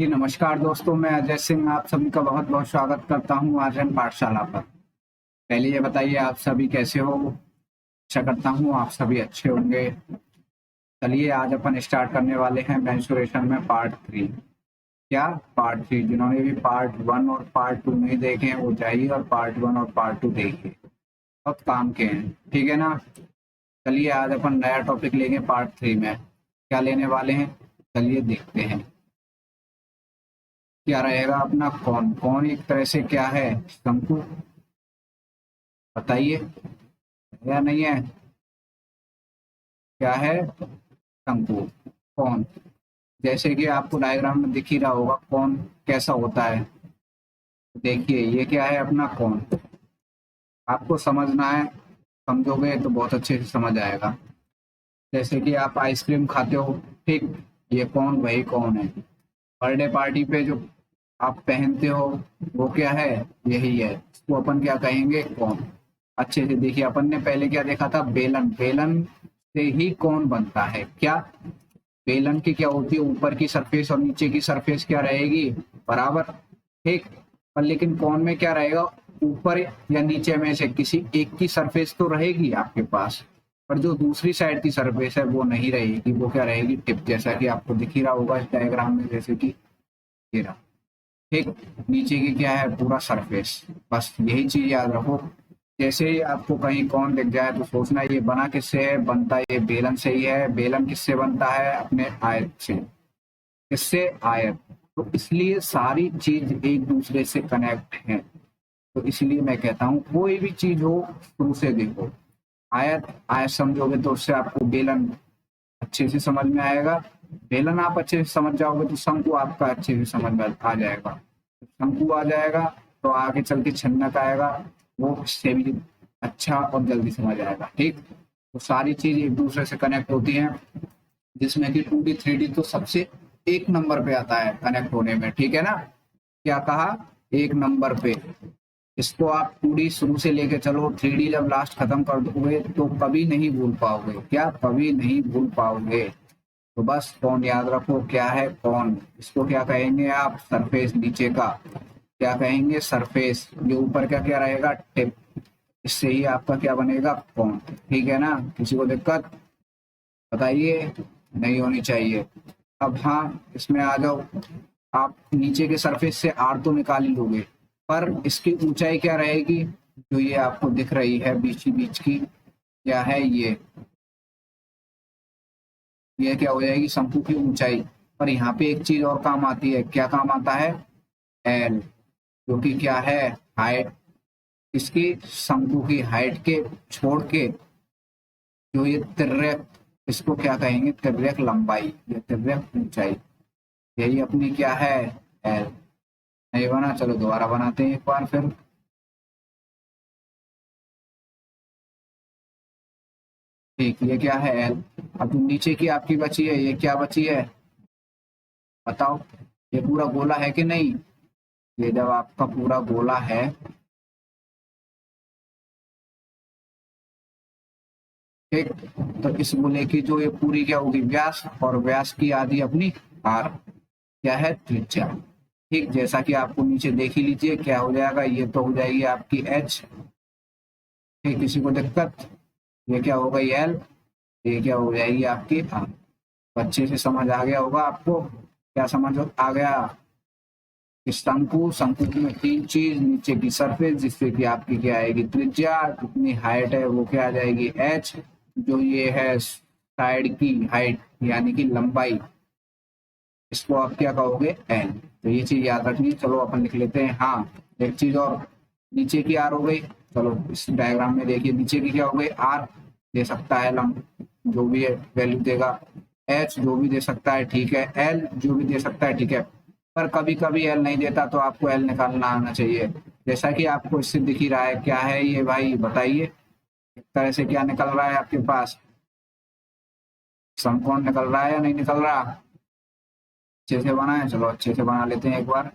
जी नमस्कार दोस्तों, मैं अजय सिंह आप सभी का बहुत बहुत स्वागत करता हूं आर्यन पाठशाला पर। पहले ये बताइए आप सभी कैसे हो। आशा करता हूं आप सभी अच्छे होंगे। चलिए आज अपन स्टार्ट करने वाले हैं मेंस्ट्रुएशन में पार्ट 3। क्या पार्ट 3? जिन्होंने भी पार्ट 1 और पार्ट 2 नहीं देखे हैं वो जाइए और पार्ट 1 और पार्ट 2 देखिए, बहुत काम के हैं। ठीक है ना। चलिए आज अपन नया टॉपिक लेंगे पार्ट 3 में। क्या लेने वाले हैं चलिए देखते हैं। क्या रहेगा अपना कौन कौन एक तरह से क्या है, शंकु। बताइए या नहीं है। क्या है शंकु। कौन, जैसे कि आपको डायग्राम में दिख ही रहा होगा कौन कैसा होता है। देखिए ये क्या है अपना कौन। आपको समझना है, समझोगे तो बहुत अच्छे से समझ आएगा। जैसे कि आप आइसक्रीम खाते हो, ठीक, ये कौन वही कौन है। बर्थडे पार्टी पे जो आप पहनते हो वो क्या है, यही है। इसको अपन क्या कहेंगे, कौन। अच्छे से देखिए, अपन ने पहले क्या देखा था, बेलन। बेलन से ही कौन बनता है। क्या बेलन की क्या होती है, ऊपर की सरफेस और नीचे की सरफेस क्या रहेगी, बराबर, ठीक। पर लेकिन कौन में क्या रहेगा, ऊपर या नीचे में से किसी एक की सरफेस तो रहेगी आपके पास, पर जो दूसरी साइड की सरफेस है वो नहीं रहेगी। वो क्या रहेगी, टिप, जैसा कि आपको दिख ही रहा होगा इस डायग्राम में, जैसे कि ये रहा, ठीक। नीचे की क्या है, पूरा सरफेस। बस यही चीज याद रखो। जैसे ही आपको कहीं कौन दिख जाए तो सोचना ये बना किससे है, बनता ये बेलन से ही है। बेलन किससे बनता है, अपने आयत से। किससे, आयत। तो इसलिए सारी चीज एक दूसरे से कनेक्ट है। तो इसलिए मैं कहता हूँ कोई भी चीज हो शुरू से देखो। आयत, आयत समझोगे तो उससे आपको बेलन अच्छे से समझ में आएगा। बेलन आप अच्छे से समझ जाओगे तो शंकु आपका अच्छे से समझ में आ जाएगा। शंकु आ जाएगा तो आगे चल के छन्नक आएगा, वो इससे भी अच्छा और जल्दी समझ आएगा, ठीक। तो सारी चीज एक दूसरे से कनेक्ट होती हैं, जिसमें कि 2D 3D तो सबसे एक नंबर पे आता है कनेक्ट होने में, ठीक है ना। क्या कहा, एक नंबर पे। इसको आप 2D शुरू से लेके चलो, 3D जब लास्ट खत्म कर दोगे तो कभी नहीं भूल पाओगे। क्या, कभी नहीं भूल पाओगे। तो बस कौन याद रखो, क्या है कौन। इसको क्या कहेंगे आप, सरफेस। नीचे का क्या कहेंगे, सरफेस। ये ऊपर का क्या रहेगा, टिप। इससे ही आपका क्या बनेगा, कौन। ठीक है ना, किसी को दिक्कत बताइए, नहीं होनी चाहिए। अब हाँ, इसमें आ जाओ। आप नीचे के सरफेस से आर तो निकाल ही लोगे, पर इसकी ऊंचाई क्या रहेगी, जो ये आपको दिख रही है बीच ही बीच की, क्या है ये क्या हो जाएगी, शंकु की ऊंचाई। पर यहाँ पे एक चीज और काम आती है, क्या काम आता है, एल, जो कि क्या है, हाइट। इसकी शंकु की हाइट के छोड़ के जो ये तिर्यक, इसको क्या कहेंगे, तिर्यक लंबाई या तिर्यक ऊंचाई। यही अपनी क्या है, एल। नहीं बना, चलो दोबारा बनाते हैं एक बार फिर। ठीक, ये क्या है, एल। अब जो नीचे की आपकी बची है, ये क्या बची है, बताओ। ये पूरा गोला है कि नहीं। ये जब आपका पूरा गोला है, ठीक, तो इस गोले की जो ये पूरी क्या होगी, व्यास, और व्यास की आधी अपनी आर, क्या है, त्रिज्या। ठीक, जैसा कि आपको नीचे देख ही लीजिए क्या हो जाएगा, ये तो हो जाएगी आपकी एच। ठीक, किसी को दिक्कत, ये क्या हो गई, एल। ये क्या हो जाएगी आपकी आर। अच्छे से समझ आ गया होगा आपको। क्या समझ आ गया, शंकु, शंकु में तीन चीज, नीचे की सरफेस जिससे कि आपकी क्या आएगी, त्रिज्या, कितनी हाइट है वो क्या आ जाएगी, एच। जो ये है साइड की हाइट यानी कि लंबाई, इसको आप क्या कहोगे, एल। तो ये चीज याद रखनी है। चलो अपन लिख लेते हैं। हाँ, एक चीज और, नीचे की आर हो गई। चलो इस डायग्राम में देखिए, नीचे की क्या हो गई, आर। दे सकता है लंब, जो भी है वैल्यू देगा। एच जो भी दे सकता है, ठीक है। एल जो भी दे सकता है, ठीक है। पर कभी कभी एल नहीं देता तो आपको एल निकालना आना चाहिए। जैसा कि आपको इससे दिख ही रहा है, क्या है ये भाई, बताइए। एक तरह से क्या निकल रहा है आपके पास, समकोण निकल रहा है या नहीं निकल रहा। अच्छे से बनाए, चलो अच्छे से बना लेते हैं एक बार।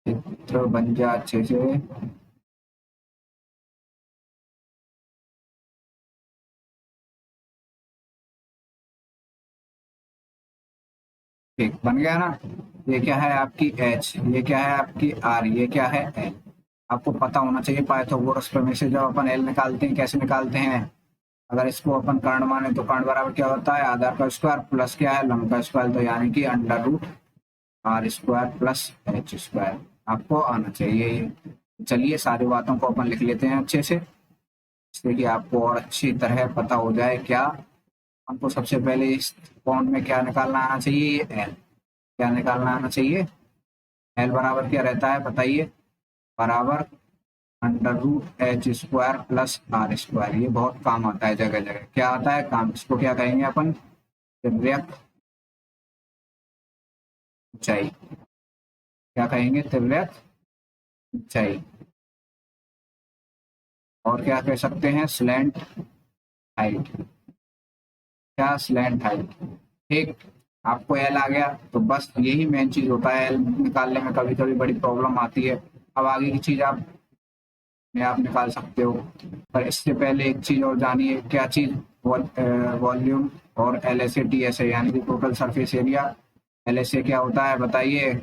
चित्र बन जा अच्छे से। ठीक, बन गया ना। ये क्या है आपकी एच, ये क्या है आपकी आर, ये क्या है एल। आपको पता होना चाहिए पाइथागोरस प्रमेय से जब अपन एल निकालते हैं कैसे निकालते हैं। अगर इसको अपन कर्ण माने तो कर्ण बराबर क्या होता है, आधार का स्क्वायर प्लस क्या है लंब का स्क्वायर, तो यानी कि under root r square plus h square आपको आना चाहिए। चलिए सारी बातों को अपन लिख लेते हैं अच्छे से, इसलिए कि आपको और अच्छी तरह पता हो जाए। क्या हमको सबसे पहले इस पॉइंट में क्या निकालना आना चाहिए, ये एल। क्या निकालना आना चाहिए, एल बराबर क्या रहता है बताइए, बराबर under root H square plus r square. ये बहुत काम आता है जगह जगह, क्या आता है काम, इसको क्या कहेंगे अपन, तिर्यक ऊंचाई। क्या कहेंगे, तिर्यक ऊंचाई। और क्या कह सकते हैं, स्लैंट हाइट। क्या, स्लैंट हाइट। ठीक, आपको एल आ गया तो बस यही मेन चीज होता है, एल निकालने में कभी कभी बड़ी प्रॉब्लम आती है। अब आगे की चीज आप निकाल सकते हो, पर इससे पहले एक चीज और जानिए, क्या चीज, वॉल्यूम और L S A T S ए यानी कि total surface area. L S A क्या होता है बताइए,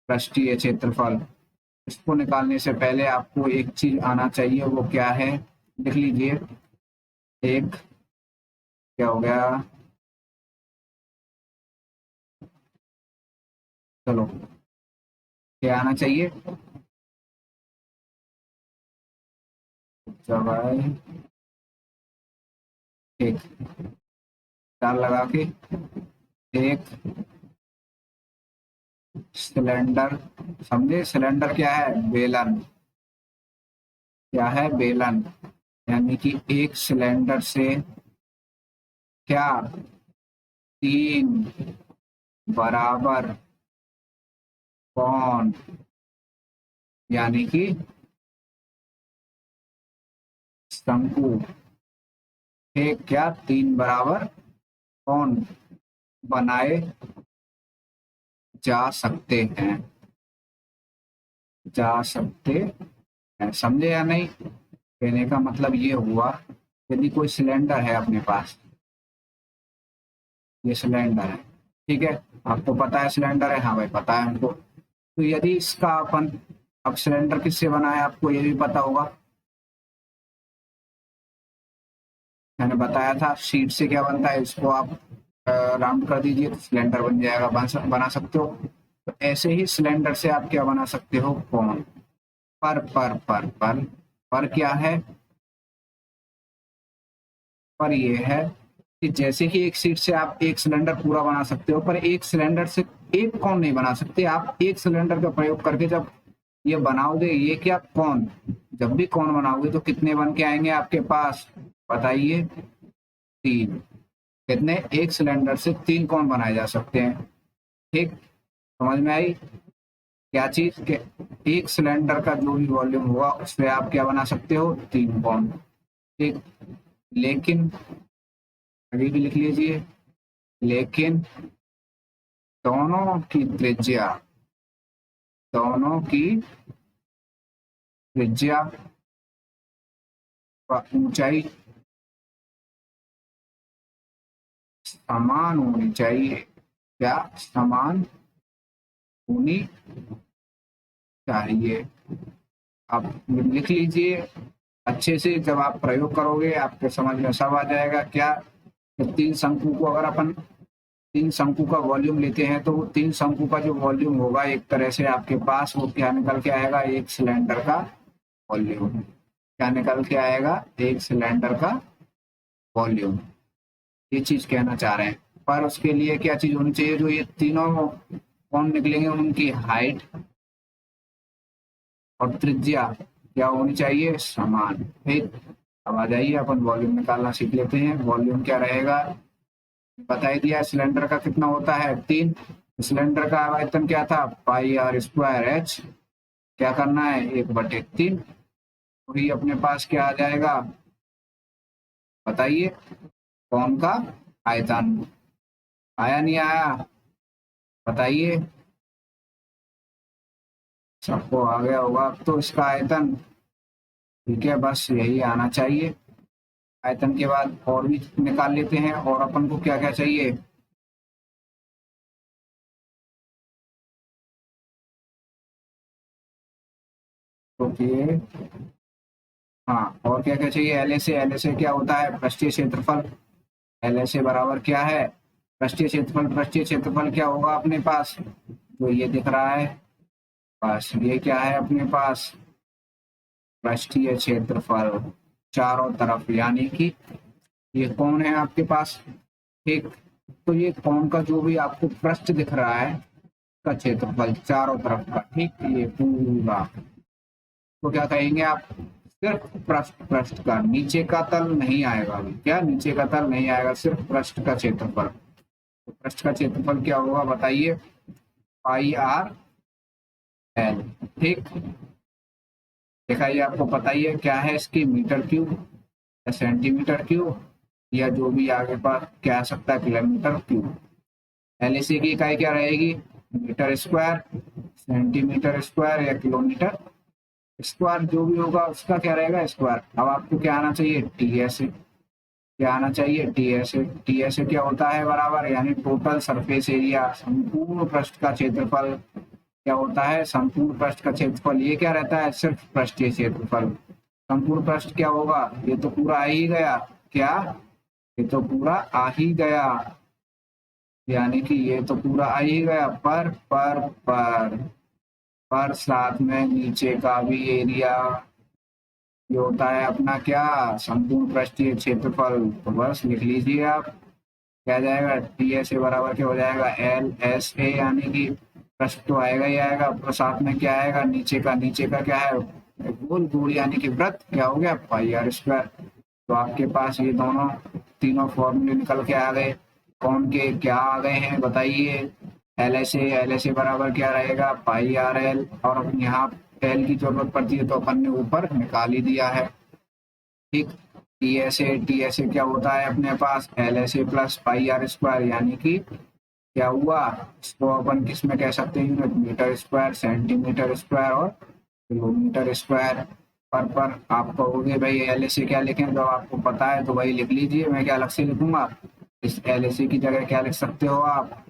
पृष्ठीय क्षेत्रफल। इसको निकालने से पहले आपको एक चीज आना चाहिए, वो क्या है, लिख लीजिए। एक क्या हो गया, चलो, क्या आना चाहिए, जब आए, एक चार लगा के, एक सिलेंडर, समझे, सिलेंडर क्या है, बेलन। क्या है, बेलन। यानी कि एक सिलेंडर से क्या, तीन बराबर कौन, यानी कि शंकु, एक क्या, तीन बराबर कौन बनाए जा सकते हैं, जा सकते हैं, समझे या नहीं। कहने का मतलब ये हुआ, यदि कोई सिलेंडर है अपने पास, ये सिलेंडर है, ठीक है, आपको पता है सिलेंडर है, हाँ भाई पता है हमको। तो यदि इसका अपन, अब सिलेंडर किससे बना है आपको ये भी पता होगा, मैंने बताया था शीट से क्या बनता है, इसको आप राउंड कर दीजिए तो सिलेंडर बन जाएगा, बना सकते हो। तो ऐसे ही सिलेंडर से आप क्या बना सकते हो, कोण। पर क्या है, पर ये है कि जैसे कि एक शीट से आप एक सिलेंडर पूरा बना सकते हो, पर एक सिलेंडर से एक कोण नहीं बना सकते। आप एक सिलेंडर का प्रयोग करके जब ये बनाओगे, ये क्या, कोण, जब भी कोण बनाओगे तो कितने बन के आएंगे आपके पास बताइए, तीन। कितने, एक सिलेंडर से तीन कोण बनाए जा सकते हैं। ठीक, समझ में आई क्या चीज के, एक सिलेंडर का जो भी वॉल्यूम होगा उस पे आप क्या बना सकते हो, तीन कोण। ठीक, लेकिन अभी भी लिख लीजिए, लेकिन दोनों की त्रिज्या, दोनों की त्रिज्या व ऊंचाई समान होनी चाहिए। क्या, समान होनी चाहिए। आप लिख लीजिए अच्छे से, जब आप प्रयोग करोगे आपके समझ में सब आ जाएगा। क्या, कि तीन शंकु को अगर अपन तीन शंकु का वॉल्यूम लेते हैं तो वो तीन शंकु का जो वॉल्यूम होगा एक तरह से आपके पास वो क्या निकल के आएगा, एक सिलेंडर का वॉल्यूम। क्या निकल के आएगा, एक सिलेंडर का वॉल्यूम। ये चीज कहना चाह रहे हैं, पर उसके लिए क्या चीज होनी चाहिए, जो ये तीनों कौन निकलेंगे उनकी हाइट और त्रिज्या क्या होनी चाहिए, समान। ठीक, अब आ जाइए अपन वॉल्यूम निकालना सीख लेते हैं। वॉल्यूम क्या रहेगा, बता ही दिया, सिलेंडर का कितना होता है, तीन। सिलेंडर का आयतन क्या था, पाई आर स्क्वायर एच। क्या करना है, एक बटे तीन। वही अपने पास क्या आ जाएगा बताइए, कौन का आयतन। आया नहीं आया बताइए, सबको आ गया होगा अब तो इसका आयतन। ठीक है, बस यही आना चाहिए। आयतन के बाद और भी निकाल लेते हैं, और अपन को क्या क्या चाहिए, सोचिए। हाँ, और क्या क्या चाहिए? LSA। LSA क्या होता है? पृष्ठीय क्षेत्रफल। LSA बराबर क्या है? पृष्ठीय क्षेत्रफल। पृष्ठीय क्षेत्रफल क्या होगा अपने पास? जो ये दिख रहा है, बस ये क्या है अपने पास? पृष्ठीय क्षेत्रफल चारों तरफ, यानी कि ये कौन है आपके पास? ठीक। तो ये कौन का जो भी आपको पृष्ठ दिख रहा है का क्षेत्रफल चारों तरफ का, ठीक, ये पूरा, तो क्या कहेंगे आप? सिर्फ पृष्ठ। पृष्ठ का, नीचे का तल नहीं आएगा अभी। क्या नीचे का तल नहीं आएगा? सिर्फ पृष्ठ का क्षेत्रफल। तो पृष्ठ का क्षेत्रफल क्या होगा बताइए? पाई आर एल। ठीक। देखा, ये आपको पता ही है क्या है इसकी, मीटर क्यूब या सेंटीमीटर क्यूब, या जो भी आगे पास क्या आ सकता है, किलोमीटर क्यूब। LSA की इकाई क्या रहेगी? मीटर स्क्वायर, सेंटीमीटर स्क्वायर या किलोमीटर स्क्वायर, जो भी होगा उसका क्या रहेगा? स्क्वायर। अब आपको क्या आना चाहिए? TSA। क्या आना चाहिए? TSA। TSA क्या होता है? बराबर, यानी टोटल सरफेस एरिया, संपूर्ण पृष्ठ का क्षेत्रफल। क्या होता है? संपूर्ण पृष्ठ का क्षेत्रफल। ये क्या रहता है? सिर्फ पृष्ठीय क्षेत्रफल। संपूर्ण पृष्ठ क्या होगा? ये तो पूरा आ ही गया। क्या? ये तो पूरा आ ही गया, यानी कि ये तो पूरा आ ही गया। पर साथ में नीचे का भी एरिया, ये होता है अपना क्या? संपूर्ण पृष्ठीय क्षेत्रफल। तो बस लिख लीजिए आप, क्या जाएगा? TSA बराबर क्या हो जाएगा? LSA, यानी कि पृष्ठ तो आएगा ही आएगा, पर साथ में क्या आएगा? नीचे का। नीचे का क्या है? गोल गोल, यानी कि वृत्त। क्या हो गया? पाई आर स्क्वायर। तो आपके पास ये दोनों तीनों फॉर्मूले निकल के आ गए। कौन के क्या आ गए हैं बताइए? LSA बराबर क्या रहेगा? पाई आर एल। और अब यहाँ एल की जरूरत पड़ती है तो अपन ने ऊपर निकाल ही दिया है। ठीक। TSA क्या होता है अपने पास? LSA plus pi r square, यानी कि क्या हुआ? इसको अपन किस में कह सकते हैं? Unit, metre square, centimetre square और किलोमीटर स्क्वायर। पर आप कहोगे भाई LSA क्या लिखें? जब आपको पता है तो वही लिख लीजिए, मैं क्या अलग से लिखूंगा? इस LSA की जगह क्या लिख सकते हो आप?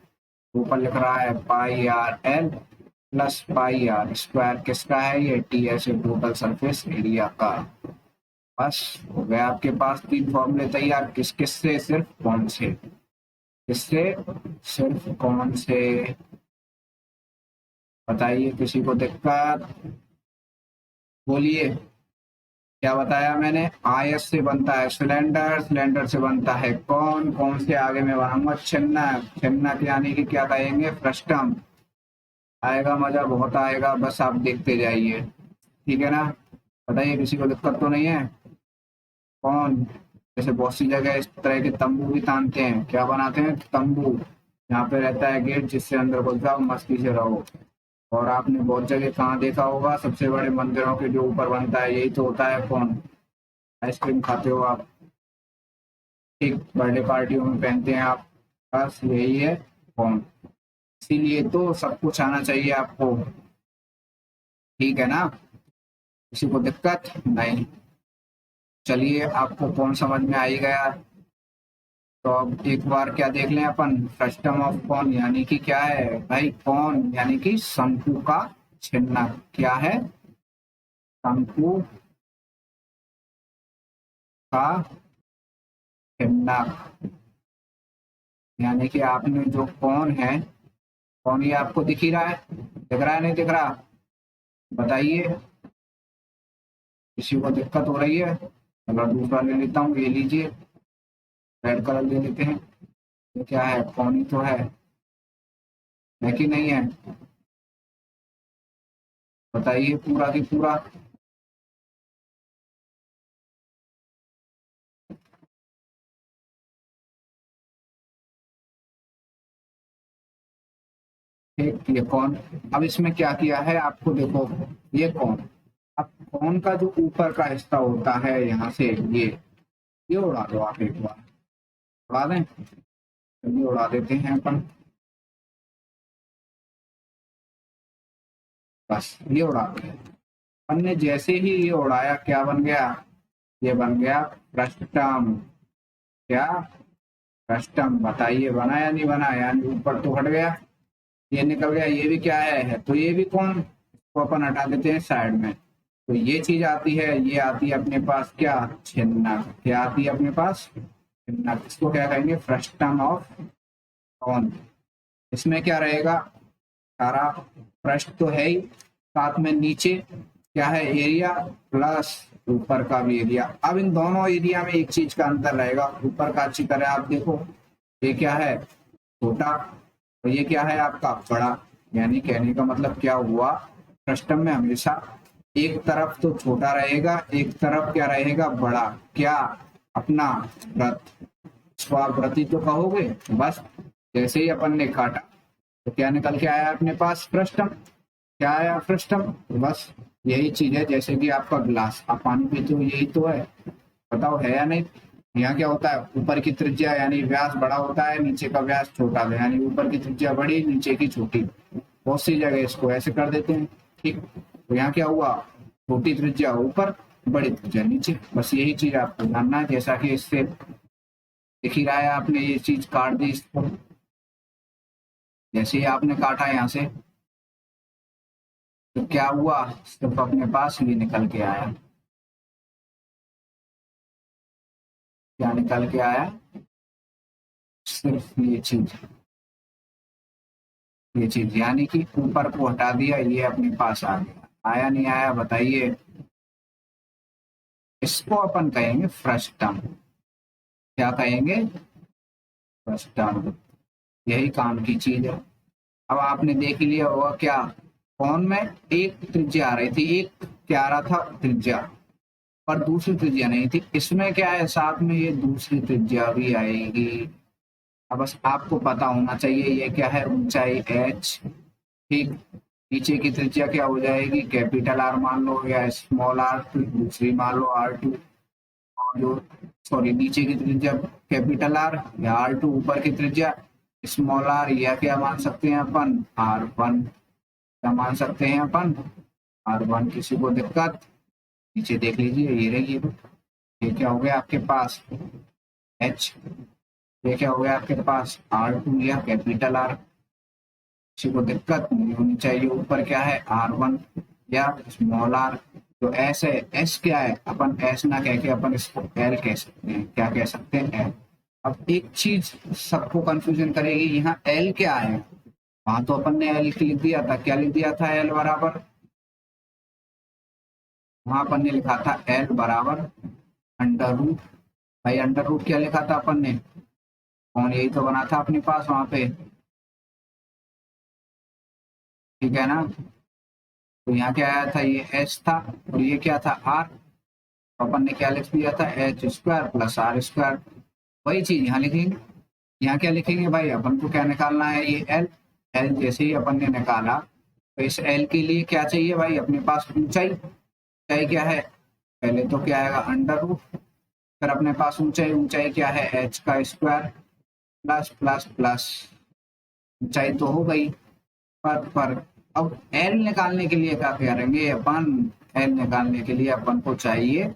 ऊपर लिख रहा है pi r l plus pi r square. किसका है ये? TSA, टोटल सरफेस एरिया का। बस हो गया आपके पास तीन फॉर्मूले तैयार। किस किस से? सिर्फ कौन से? किससे? सिर्फ कौन से? बताइए, किसी को दिक्कत? बोलिए। क्या बताया मैंने? आयत से बनता है सिलेंडर, सिलेंडर से बनता है कौन, कौन से आगे में बनाऊंगा? छिन्नक। छिन्नक यानी कि क्या कहेंगे? फ्रस्टम। आएगा मजा, बहुत आएगा, बस आप देखते जाइए। ठीक है ना? बताइए, किसी को दिक्कत तो नहीं है? कौन? जैसे बहुत सी जगह इस तरह के तंबू भी तानते हैं। क्या बनाते हैं? तंबू। यहाँ पे रहता है गेट, जिससे अंदर घुस जाओ, मस्ती से रहो। और आपने बहुत जगह कहाँ देखा होगा? सबसे बड़े मंदिरों के जो ऊपर बनता है, यही तो होता है कौन? आइसक्रीम खाते हो आप, ठीक, बर्थडे पार्टियों में पहनते हैं आप, बस यही है कौन। इसीलिए तो सब कुछ आना चाहिए आपको। ठीक है ना? किसी को दिक्कत नहीं? चलिए, आपको कौन समझ में आ ही गया। तो अब एक बार क्या देख लें अपन? फ्रस्टम ऑफ कौन, यानी कि क्या है भाई? कौन यानी कि शंकु का छिन्नक। क्या है? शंकु का छिन्नक, यानी कि आपने जो कौन है, कौन ये आपको दिख ही रहा है? दिख रहा है नहीं दिख रहा? बताइए, किसी को दिक्कत हो रही है? अगर दूसरा ले लेता हूँ, ये लीजिए, रेड कलर ले लेते हैं। ये क्या है? कौन ही तो है कि नहीं है? बताइए पूरा की पूरा। ठीक, ये कौन। अब इसमें क्या किया है आपको देखो, ये कौन। अब कौन का जो ऊपर का हिस्सा होता है यहाँ से, ये उड़ा दो आप एक बार। उड़ा दें? चलिए उड़ा देते हैं अपन। बस ये उड़ा दें। अपन ने जैसे ही ये उड़ाया, क्या बन गया? ये बन गया फ्रस्टम। क्या? फ्रस्टम। बताइए बना या नहीं बना? यानी ऊपर तो हट गया, ये निकल गया, ये भी क्या है तो ये भी कौन। इसको अपन हटा देते हैं साइड में। तो ये चीज आती है, ये आती है अपने पास क्या, छिन्नक। क्या आती है अपने पास, छिन्नक। इसको क्या कहेंगे, फ्रस्टम ऑफ कॉन। इसमें क्या रहेगा, सारा पृष्ठ तो है ही, साथ में नीचे क्या है, एरिया प्लस ऊपर का भी एरिया। अब इन दोनों एरिया में एक चीज का अंतर रहेगा, ऊपर का अच्छी तरह आप देखो, ये क्या है, छोटा, और ये क्या है आपका बड़ा। यानी कहने का मतलब क्या हुआ, फ्रस्टम में हमेशा एक तरफ तो छोटा रहेगा, एक तरफ क्या रहेगा, बड़ा। क्या, अपना व्रत। इसको आप व्रती तो कहोगे। बस जैसे ही अपन ने काटा तो क्या निकल के आया अपने पास, फ्रस्टम। क्या आया, फ्रस्टम। बस यही चीज है, जैसे कि आपका गिलास, आप पानी पीते हो, यही तो है। बताओ है या नहीं। यहाँ क्या होता है, ऊपर की त्रिज्या यानी व्यास बड़ा होता है, नीचे का व्यास छोटा है, यानी ऊपर की त्रिज्या बड़ी, नीचे की छोटी। बहुत सी जगह इसको ऐसे कर देते हैं। ठीक, तो यहाँ क्या हुआ, छोटी त्रिज्या ऊपर, बड़ी त्रिज्या नीचे। बस यही चीज आपको जानना है। जैसा कि इससे दिख ही रहा है, आपने ये चीज काट दी इसको, जैसे ही आपने काटा यहाँ से, तो क्या हुआ, सिर्फ अपने पास ये निकल के आया। क्या निकल के आया, सिर्फ ये चीज यानी कि ऊपर को हटा दिया, ये अपने पास आ गया। आया नहीं आया बताइए। इसको अपन कहेंगे फ्रस्टम। क्या कहेंगे, फ्रस्टम। यही काम की चीज है। अब आपने देख लिया होगा क्या, कौन में एक त्रिज्या आ रही थी, एक क्या आ रहा था, त्रिज्या, पर दूसरी त्रिज्या नहीं थी। इसमें क्या है, साथ में ये दूसरी त्रिज्या भी आएगी। अब बस आपको पता होना चाहिए ये क्या है, ऊंचाई h। ठीक, नीचे की त्रिज्या क्या हो जाएगी, कैपिटल आर मान लो, या स्मॉल आर, दूसरी मान लो R2। और जो, सॉरी, नीचे की त्रिज्या कैपिटल आर या R2, ऊपर की त्रिज्या स्मॉल आर, या क्या मान सकते हैं अपन, R1। क्या मान सकते हैं अपन, R1। किसी को दिक्कत, नीचे देख लीजिए, ये रही। ये क्या हो गया आपके पास, h। ये क्या हो गया आपके पास, R2 या कैपिटल आर। किसी को दिक्कत नहीं होनी चाहिए। ऊपर क्या है, R1 या स्मॉल आर। जो एस है, एस क्या है, अपन एस ना कह के अपन इसको एल कह सकते हैं। क्या कह सकते हैं, एल। अब एक चीज सबको कंफ्यूजन करेगी, यहाँ एल क्या है। वहां तो अपन ने एल लिख दिया था, क्या लिख दिया था, एल बराबर, वहां अपन ने लिखा था एल बराबर अंडर रूट। भाई अंडर रूट क्या लिखा था अपन ने, कौन, यही तो बना था अपने पास वहां पे। ठीक है ना। तो यहाँ क्या आया था, ये एच था, और ये क्या था, आर। अपन ने क्या लिख दिया था, h square plus r square. वही चीज यहाँ लिखेंगे। यहाँ क्या लिखेंगे भाई, अपन को क्या निकालना है, ये एल। एल जैसे ही अपन ने निकाला, तो इस एल के लिए क्या चाहिए भाई, अपने पास ऊंचाई। ऊंचाई क्या है, पहले तो क्या आएगा, अंडर रूट। फिर अपने पास ऊंचाई, ऊंचाई क्या है, एच का स्क्वायर प्लस प्लस प्लस। ऊंचाई तो हो गई, पर अब एल निकालने के लिए क्या करेंगे अपन, एल निकालने के लिए अपन को चाहिए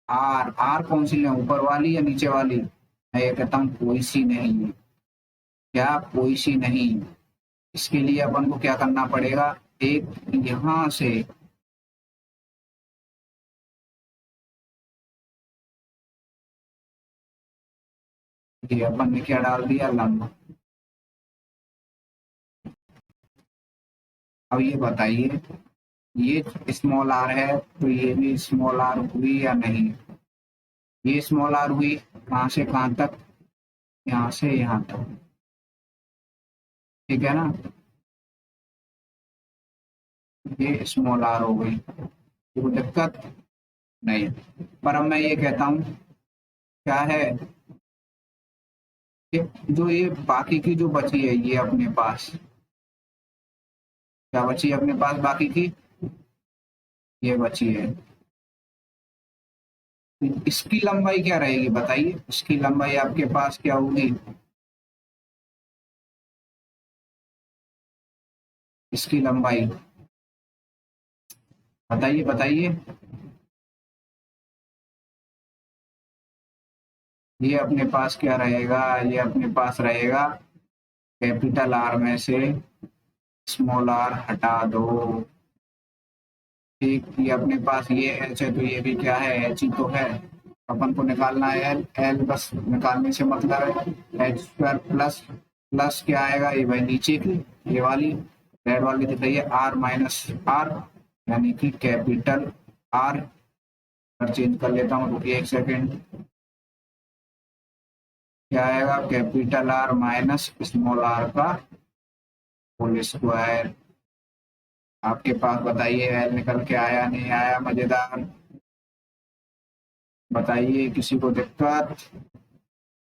आर। आर कौन सी लें, ऊपर वाली या नीचे वाली। मैं ये कहता हूँ कोई सी नहीं। क्या, कोई सी नहीं। इसके लिए अपन को क्या करना पड़ेगा, एक यहां से, ये अपन ने क्या डाल दिया, लंब। अब ये बताइए, ये स्मॉल आर है, तो ये भी स्मॉल आर हुई या नहीं। ये स्मॉल आर हुई, कहाँ से कहाँ तक, यहाँ से यहाँ तक। ठीक है ना, ये स्मॉल आर हो गई, कोई दिक्कत नहीं। पर अब मैं ये कहता हूँ, क्या है कि जो ये बाकी की जो बची है, ये अपने पास क्या बची है, अपने पास बाकी की ये बची है। इसकी लंबाई क्या रहेगी बताइए, इसकी लंबाई आपके पास क्या होगी, इसकी लंबाई बताइए बताइए। ये अपने पास क्या रहेगा, ये अपने पास रहेगा, कैपिटल आर में से स्मॉल आर हटा दो, ठीक, ये अपने पास ये एच है तो ये भी क्या है, एच ही तो है। अपन को निकालना है एल, एल बस निकालने से मतलब है एच स्क्वायर प्लस प्लस क्या आएगा, ये भाई नीचे की ये वाली रेड वाली दिख रही है आर माइनस आर, यानी कि कैपिटल आर। पर चेंज कर लेता हूँ, रुकिए एक सेकेंड। क्या आएगा, capital r minus small r का होल स्क्वायर। आपके पास बताइए एल निकल के आया नहीं आया, मजेदार बताइए, किसी को दिक्कत?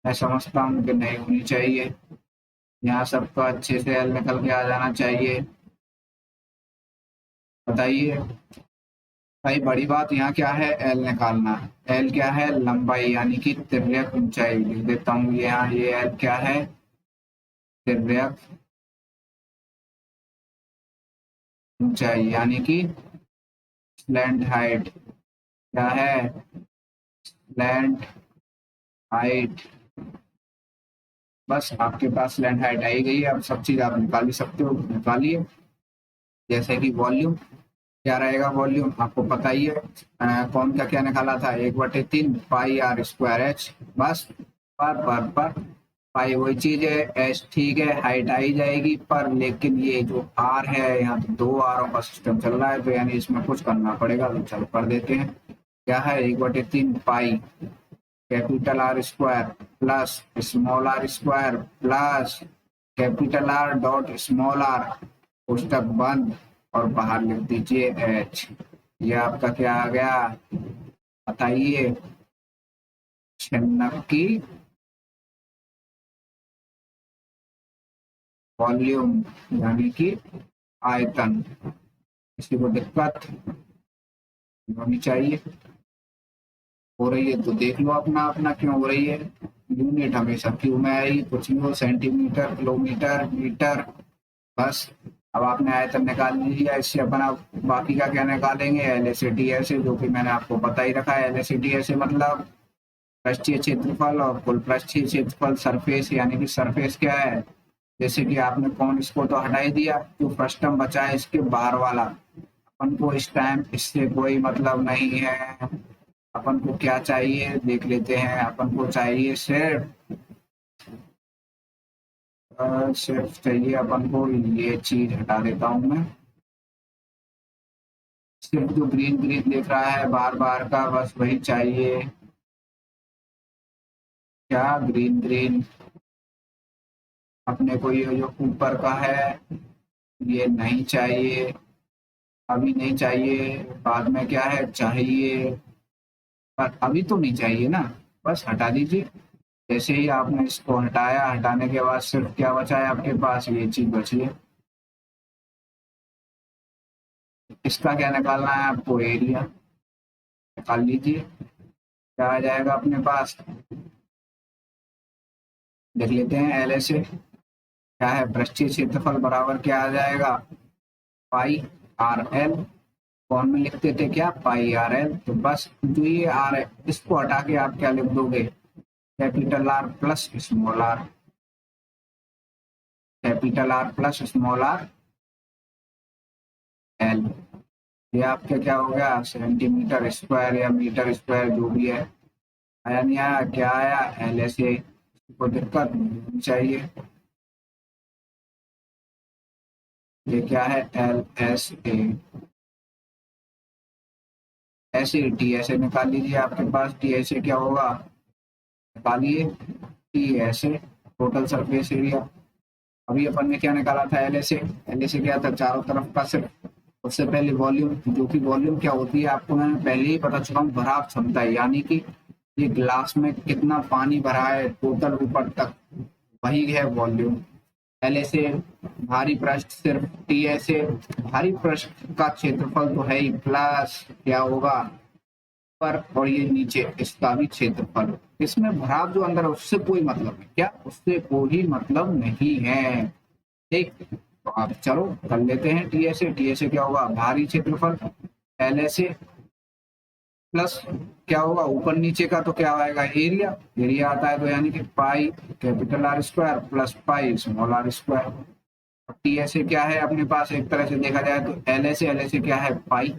मैं समझता हूँ कि नहीं होनी चाहिए, यहाँ सबको अच्छे से एल निकल के आ जाना चाहिए। बताइए भाई, बड़ी बात यहाँ क्या है, एल निकालना। एल क्या है, लंबाई यानी कि तिर्यक ऊंचाई। लिख देता हूँ यहाँ, ये एल क्या है, तिर्यक ऊंचाई यानी कि स्लैंट हाइट। क्या है, स्लैंट हाइट। बस आपके पास स्लैंट हाइट आई गई है, अब सब चीज आप निकाल ही सकते हो, निकालिए। जैसे कि वॉल्यूम क्या रहेगा, वॉल्यूम आपको पता ही है, कौन का क्या निकाला था, 1/3 पाई आर स्क्वायर एच। बस पर पाई वही चीज है, एच ठीक है, हाइट आई जाएगी पर, लेकिन ये जो आर है यहाँ तो 2 आरों का सिस्टम चल रहा है, तो यानी इसमें कुछ करना पड़ेगा, तो चलो कर देते हैं। क्या है, 1/3 pi capital are square plus small r square plus capital are dot small r, पुस्तक बंद, और बाहर लिख दीजिए एच। ये आपका क्या आ गया, बताइए, छिन्नक की वॉल्यूम यानी कि आयतन। किसी को दिक्कत होनी चाहिए? हो रही है तो देख लो अपना अपना क्यों हो रही है। यूनिट हमेशा क्यू में आई, कुछ भी हो, सेंटीमीटर किलोमीटर मीटर। बस अब आपने आयतन निकाल लिया, इससे अपन अब बाकी का क्या निकालेंगे, एल एस टी ऐसे, जो कि मैंने आपको बता ही रखा है। एल एस टी ऐसे मतलब पृष्ठीय क्षेत्रफल और कुल पृष्ठीय क्षेत्रफल सरफेस, यानी कि सरफेस क्या है, जैसे कि आपने कौन इसको तो हटा ही दिया, जो फ्रस्टम बचा है इसके बाहर वाला, अपन को इस टाइम इससे कोई मतलब नहीं है। अपन को क्या चाहिए देख लेते हैं, अपन को चाहिए सिर्फ सिर्फ चाहिए अपन को ये चीज, हटा देता हूँ मैं, सिर्फ जो ग्रीन ग्रीन दिख रहा है बार बार का, बस वही चाहिए। क्या ग्रीन ग्रीन, अपने को ये जो ऊपर का है ये नहीं चाहिए, अभी नहीं चाहिए, बाद में क्या है चाहिए, पर अभी तो नहीं चाहिए ना, बस हटा दीजिए। जैसे ही आपने इसको हटाया, हटाने के बाद सिर्फ क्या बचा है आपके पास, ये चीज बची है। इसका क्या निकालना है आपको, एरिया निकाल लीजिए। क्या आ जाएगा अपने पास, देख लेते हैं एल से। क्या है, पृष्ठीय क्षेत्रफल बराबर क्या आ जाएगा, पाई आर एल। कौन में लिखते थे क्या, पाई आर एल, तो बस जो ये आर है इसको हटा के आप क्या लिख दोगे, capital r plus small r, capital r plus small r l. ये आपके क्या हो गया, सेंटीमीटर स्क्वायर या मीटर स्क्वायर जो भी है। आया नहीं आया, क्या आया, एल एस ए। कोई दिक्कत नहीं होनी चाहिए। ये क्या है, एल एस ए, ऐसे टी ऐसे निकाल लीजिए, आपके पास टी ऐसे क्या होगा, निकालिए टी ऐसे, टोटल सरफेस एरिया। अभी अपन ने क्या निकाला था, L S A. L S A क्या था, चारों तरफ का सिर्फ। उससे पहले वॉल्यूम, जो कि वॉल्यूम क्या होती है आपको मैंने पहले ही बता चुका हूँ, भराव क्षमता, यानी कि ये ग्लास में कितना पानी भरा है टोटल ऊपर तक, वही है वॉल्यूम। एल एस ए भारी पृष्ठ, सिर्फ टी एस ए भारी पृष्ठ का क्षेत्रफल तो है ही, प्लस क्या होगा पर, और ये नीचे इसका भी क्षेत्रफल। इसमें भराव जो अंदर है उससे कोई मतलब नहीं, क्या उससे कोई मतलब नहीं है। ठीक, तो आप चलो कर लेते हैं T S A. T S A क्या होगा, भारी क्षेत्रफल, एल एस ए प्लस क्या होगा, ऊपर नीचे का तो क्या आएगा, एरिया। एरिया आता है तो यानी कि pi capital are square plus pi small r square. T S A क्या है अपने पास, एक तरह से देखा जाए तो L S A, L S A क्या है, pi.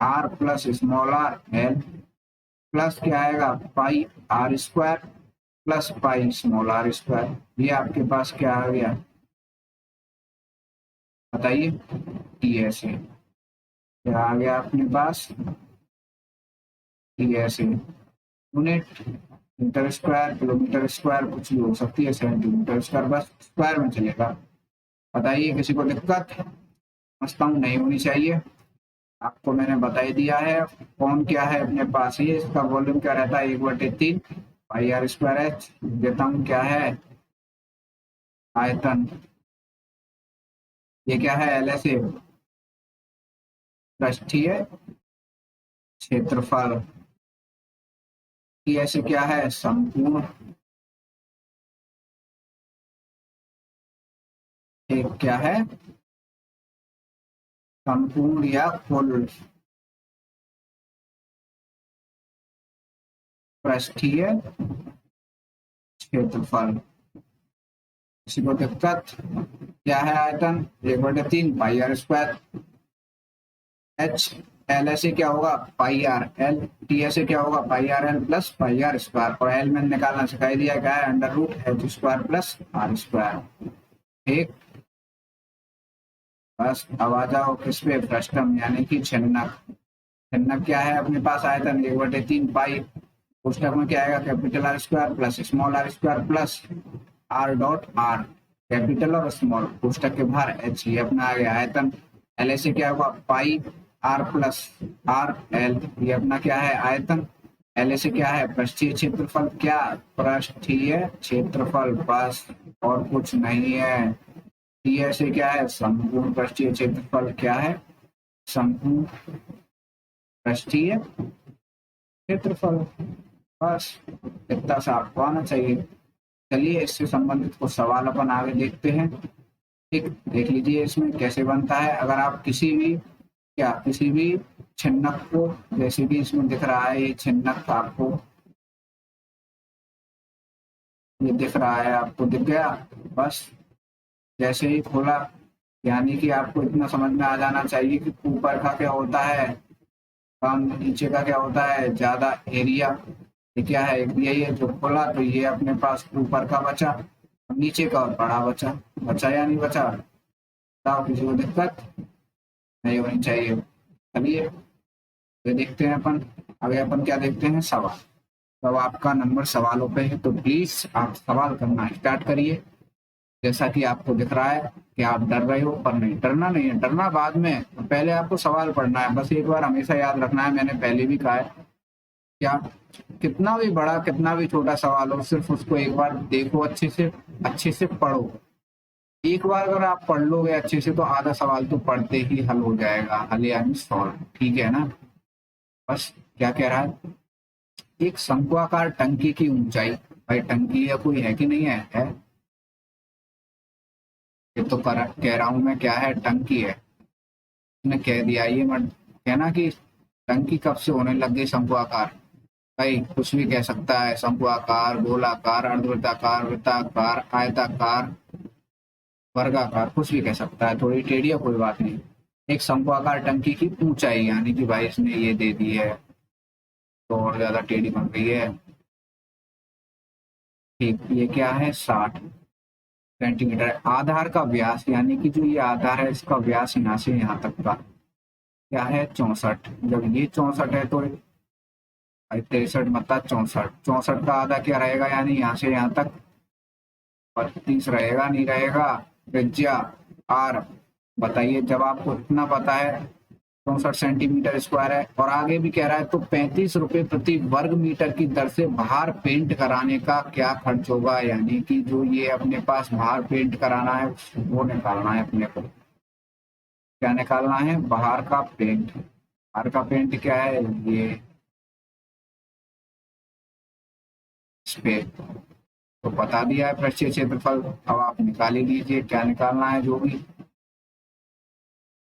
R plus small r l plus क्या आएगा pi r square plus pi small r square. ये आपके पास क्या आ गया बताइए, टी एस ए। क्या आ गया अपने पास, T S A. Unit metre square, kilometre square कुछ भी हो सकती है, सेंटीमीटर स्क्वायर, बस स्क्वायर में चलेगा। बताइए किसी को दिक्कत, समझता हूँ नहीं होनी चाहिए। आपको मैंने बता ही दिया है कौन क्या है अपने पास, ये इसका वॉल्यूम क्या रहता है 1/3 पाई आर स्क्वायर एच। देता हूँ क्या है आयतन, ये क्या है एल एस ए पृष्ठीय क्षेत्रफल, ऐसे क्या है संपूर्ण, एक क्या है संपूर्ण या कुल पृष्ठीय क्षेत्रफल। किसी को दिक्कत, क्या है आयतन 1/3 pi r square H, L ऐसे क्या होगा पाई आर एल, टी ऐसे क्या होगा pi r l plus pi r square, और एल मैंने निकालना सिखाई दिया क्या है under root H square plus r square. ठीक, बस अब आ जाओ किस पे पृष्ठम यानी कि छिन्नक। छिन्नक क्या है अपने पास आयतन 1/3 पाई, पुस्तक में क्या आएगा capital are square plus small r square plus r dot r, capital और स्मॉल पुस्तक के बाहर एच, ये अपना आ गया आयतन। एल ऐसे क्या होगा pi r plus are l, ये अपना क्या है आयतन। एल ऐसे क्या है पृष्ठीय क्षेत्रफल, क्या पृष्ठीय क्षेत्रफल बस और कुछ नहीं है। टी ऐसे क्या है संपूर्ण पृष्ठीय क्षेत्रफल, क्या है संपूर्ण पृष्ठीय क्षेत्रफल, बस इतना सा आपको आना चाहिए। चलिए इससे संबंधित कुछ सवाल अपन आगे देखते हैं। ठीक, देख लीजिए इसमें कैसे बनता है। अगर आप किसी भी छिन्नक को, जैसे कि इसमें दिख रहा है ये छिन्नक आपको, ये दिख रहा है आपको, दिख गया, बस जैसे ही खोला यानी कि आपको इतना समझ में आ जाना चाहिए कि ऊपर का क्या होता है कम, नीचे का क्या होता है ज्यादा एरिया। ये क्या है एरिया, ये जो खोला तो ये अपने पास ऊपर का बचा, नीचे का और बड़ा बचा, बचा या नहीं बचा, बताओ किसी को दिक्कत नहीं होनी चाहिए। चलिए ये देखते हैं अपन, अभी अपन क्या देखते हैं सवाल। तो आपका नंबर सवालों पे है तो प्लीज आप सवाल करना स्टार्ट करिए। जैसा कि आपको दिख रहा है कि आप डर रहे हो, पर नहीं डरना नहीं है, डरना बाद में, पहले आपको सवाल पढ़ना है। बस एक बार हमेशा याद रखना है, मैंने पहले भी कहा है, क्या कितना भी बड़ा कितना भी छोटा सवाल हो सिर्फ उसको एक बार देखो, अच्छे से पढ़ो। एक बार अगर आप पढ़ लोगे अच्छे से तो आधा सवाल तो पढ़ते ही हल हो जाएगा, हल यानी सॉल्व, ठीक है ना। बस क्या कह रहा है, एक शंक्वाकार टंकी की ऊंचाई, भाई टंकी या कोई है कि नहीं है? ये तो कह रहा हूं मैं क्या है टंकी है, ने कह दिया, ये मत कहना कि टंकी कब से होने लग गई शंक्वाकार। भाई कुछ भी कह सकता है, शंक्वाकार, गोलाकार, अर्धवृत्ताकार, वृत्ताकार, आयताकार, वर्गाकार, कुछ भी कह सकता है, थोड़ी टेढ़ी है कोई बात नहीं। एक शंक्वाकार टंकी की ऊंचाई यानी कि भाई इसने ये दे दी है तो और ज्यादा टेढ़ी बन गई है। ठीक, ये क्या है 60 सेंटीमीटर। आधार का व्यास यानी कि जो ये आधार है इसका व्यास यहाँ से यहाँ तक का क्या है 64। जब ये 64 है तो 63 मतलब 64, 64 का आधा क्या रहेगा यानी यहाँ से यहाँ तक 32 रहेगा, नहीं रहेगा। त्रिज्या आर, बताइए जब आपको इतना पता है 64 सेंटीमीटर स्क्वायर है और आगे भी कह रहा है तो 35 रुपए प्रति वर्ग मीटर की दर से बाहर पेंट कराने का क्या खर्च होगा, यानी कि जो ये अपने पास बाहर पेंट कराना है वो निकालना है अपने को। क्या निकालना है बाहर का पेंट, बाहर का पेंट क्या है ये इस पे तो बता दिया है पृष्ठीय क्षेत्रफल। अब आप निकाल ही लीजिए क्या निकालना है जो भी।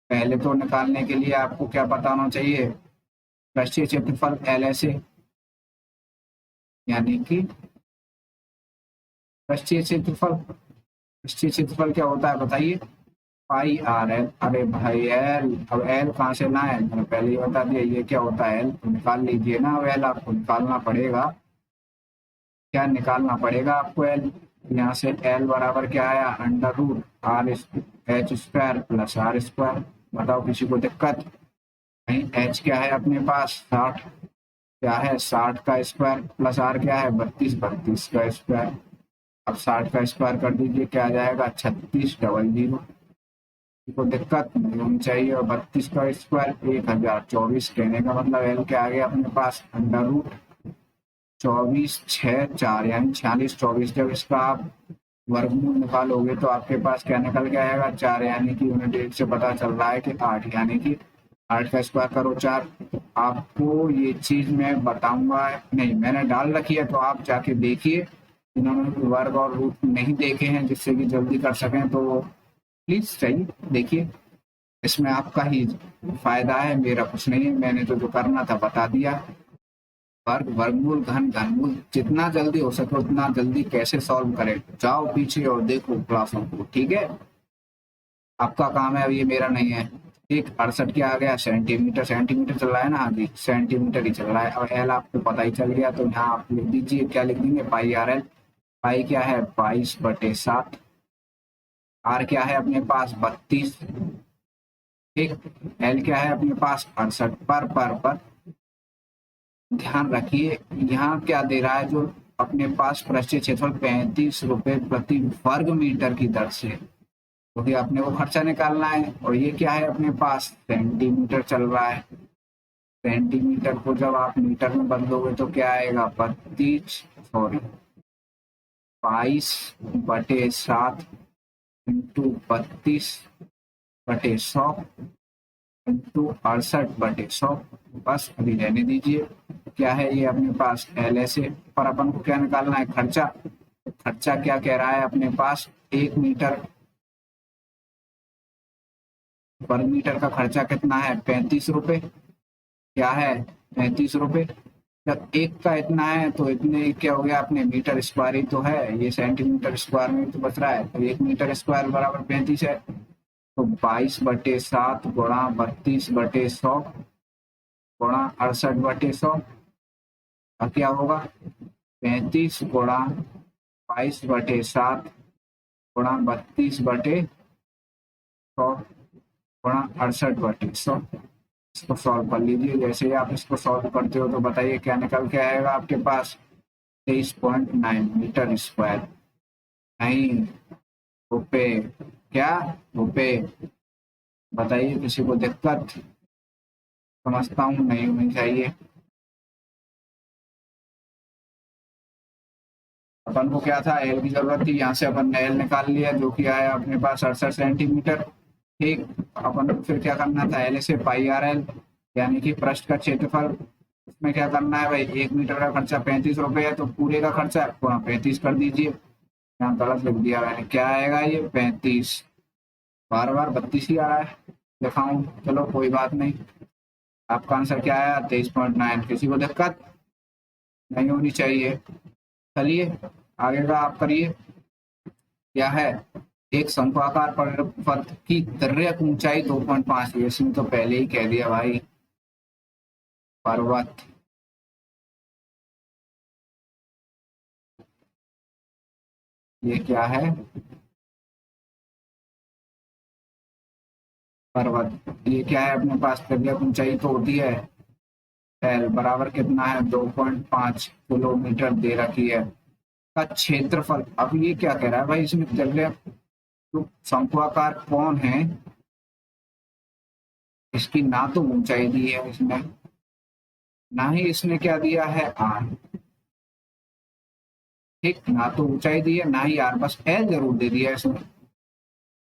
पहले तो निकालने के लिए आपको क्या पता होना चाहिए पृष्ठीय क्षेत्रफल एल ऐसे, यानी कि पृष्ठीय क्षेत्रफल क्या होता है बताइए, पाई आर एल। अरे भाई एल, अब एल कहाँ से लाए, मैंने पहले ही बता दिया ये क्या होता है एल, तो निकाल लीजिए ना। अब एल आपको निकालना पड़ेगा, क्या निकालना पड़ेगा आपको एल। यहाँ से एल बराबर क्या आया, under root r h square plus r square. बताओ किसी को दिक्कत। नहीं, एच क्या है अपने पास 60, क्या है 60 का स्क्वायर प्लस आर क्या है 32, 32 का स्क्वायर। अब 60 का स्क्वायर कर दीजिए, क्या आ जाएगा 3600। को दिक्कत नहीं होनी चाहिए। और 32 का स्क्वायर 1024, कहने का मतलब एल क्या आ गया अपने पास, अंडर रूट 24/6/4 यानी 46/24। जब इसका आप वर्गमूल निकालोगे तो आपके पास क्या निकल के आएगा 4, यानी कि यूनिट 1 से पता चल रहा है कि 8, यानी कि 8 का स्क्वायर करो 4। आपको ये चीज मैं बताऊंगा नहीं, मैंने डाल रखी है, तो आप जाके देखिए। जिन्होंने वर्ग और रूट नहीं देखे हैं जिससे कि जल्दी कर सकें, तो प्लीज सही देखिए, इसमें आपका ही फायदा है, मेरा कुछ नहीं है। मैंने तो जो करना था बता दिया। वर्ग, वर्गमूल, घन, घनमूल जितना जल्दी हो सके उतना जल्दी कैसे सॉल्व करें, जाओ पीछे और देखो क्लासों को, ठीक है। आपका काम है, अब ये मेरा नहीं है। ठीक, 68 क्या आ गया, सेंटीमीटर। सेंटीमीटर चल रहा है ना, हाँ जी सेंटीमीटर ही चल रहा है। और एल आपको पता ही चल गया, तो यहाँ आप लिख दीजिए, क्या लिख देंगे, पाई आर एल। पाई क्या है 22/7, आर क्या है अपने पास 32, ठीक। एल क्या है अपने पास 68, पर ध्यान रखिए यहाँ क्या दे रहा है, जो अपने पास पृष्ठीय क्षेत्रफल 35 रुपए प्रति वर्ग मीटर की दर से, क्योंकि अपने को खर्चा निकालना है। और ये क्या है अपने पास, सेंटीमीटर चल रहा है। सेंटीमीटर को जब आप मीटर में बदलोगे तो क्या आएगा, 22/7 इंटू 32/100 इंटू 68/100। बस अभी रहने दीजिए। क्या है ये अपने पास एल एस ए, पर अपन को क्या निकालना है, खर्चा। खर्चा क्या कह रहा है अपने पास, 1 मीटर वर्ग मीटर का खर्चा कितना है 35 रुपए, क्या है 35 रुपए। जब एक का इतना है तो इतने क्या हो गया, अपने मीटर स्क्वायर ही तो है, ये सेंटीमीटर स्क्वायर में तो बच रहा है, तो 1 मीटर स्क्वायर बराबर 35 है। तो 22/7 गुणा 32/100 गुणा 68/100 का क्या होगा, 35 गुणा 22/7 गुणा 32/100 गुणा 68/100। इसको सॉल्व कर लीजिए। जैसे ही आप इसको सॉल्व करते हो तो बताइए क्या निकल के आएगा आपके पास, 23.9 मीटर स्क्वायर। नहीं, रुपए, क्या रुपए। बताइए किसी को दिक्कत, समझता हूँ नहीं होनी चाहिए। अपन को क्या था, एल की जरूरत थी, यहाँ से अपन ने एल निकाल लिया जो कि आया अपने पास 68 सेंटीमीटर। ठीक, अपन को फिर क्या करना था, एल से पाई आर एल यानी कि पृष्ठ का क्षेत्रफल। उसमें क्या करना है भाई, 1 मीटर का खर्चा 35 रुपए है, तो पूरे का खर्चा पूरा 35 कर दीजिए। यहाँ गलत लिख दिया मैंने, क्या आएगा ये 35, बार बार 32 ही आ रहा है दिखाऊं, चलो कोई बात नहीं। आपका आंसर क्या आया 23.9। किसी को दिक्कत नहीं होनी चाहिए। चलिए आगे का आप करिए। क्या है, एक शंक्वाकार पर्वत की तिर्यक ऊंचाई 2.5, इसमें तो पहले ही कह दिया भाई, पर्वत। ये क्या है, पर्वत। ये क्या है अपने पास, तिर्यक ऊंचाई तो होती है एल बराबर कितना है 2.5 किलोमीटर दे रखी है, का क्षेत्रफल। अब ये क्या कह रहा है भाई, इसमें तिर्यक जो शंक्वाकार कौन है, इसकी ना तो ऊंचाई दी है इसने, ना ही इसने क्या दिया है आर। ठीक, ना तो ऊंचाई दी है ना ही आर, बस एल जरूर दे दिया है इसने।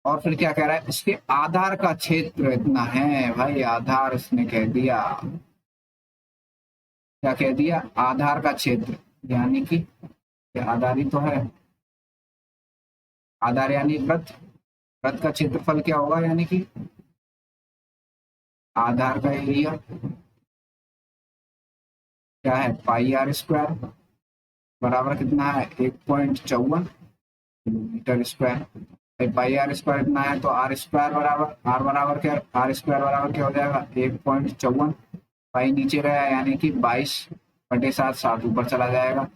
और फिर क्या कह रहा है, इसके आधार का क्षेत्र इतना है भाई, आधार इसने कह दिया। क्या कह दिया, आधार का क्षेत्र, यानी कि ये आधार ही तो है। आधार यानी वृत्त, वृत्त का क्षेत्रफल क्या होगा, यानी कि आधार का एरिया, क्या है पाई आर स्क्वायर बराबर कितना है 1.54 kilometre square. Pi r square इतना है, तो आर स्क्वायर बराबर आर स्क्वायर बराबर क्या हो जाएगा 1.54। पाई नीचे गया यानी कि 22/7, 7 ऊपर चला जाएगा।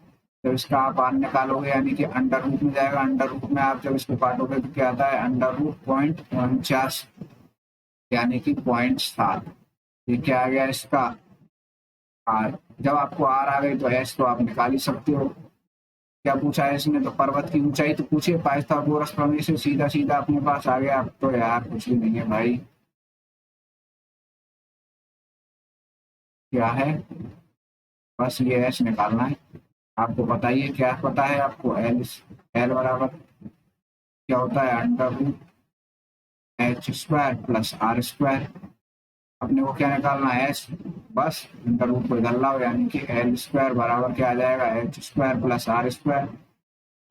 जब इसका आप आर निकालोगे यानी कि अंडर रूट में जाएगा, अंडर रूट में आप जब इसको काटोगे तो क्या आता है अंडर रूट 0.49 यानी कि 0.7। ये क्या आ गया इसका आर। जब आपको आर आ गई तो एस तो आप निकाल ही सकते हो। क्या पूछा है इसने, तो पर्वत की ऊंचाई तो पूछिए, पाइथागोरस प्रमेय से सीधा सीधा अपने पास आ गया। अब तो यार कुछ भी नहीं है भाई, क्या है बस ये एस निकालना है। आपको बताइए क्या पता है आपको, एल एल बराबर क्या होता है under root H square plus r square. अपने को क्या निकालना है एस, बस अंडर रूट को इधर लाओ यानी कि एल स्क्वायर बराबर क्या आ जाएगा h square plus r square.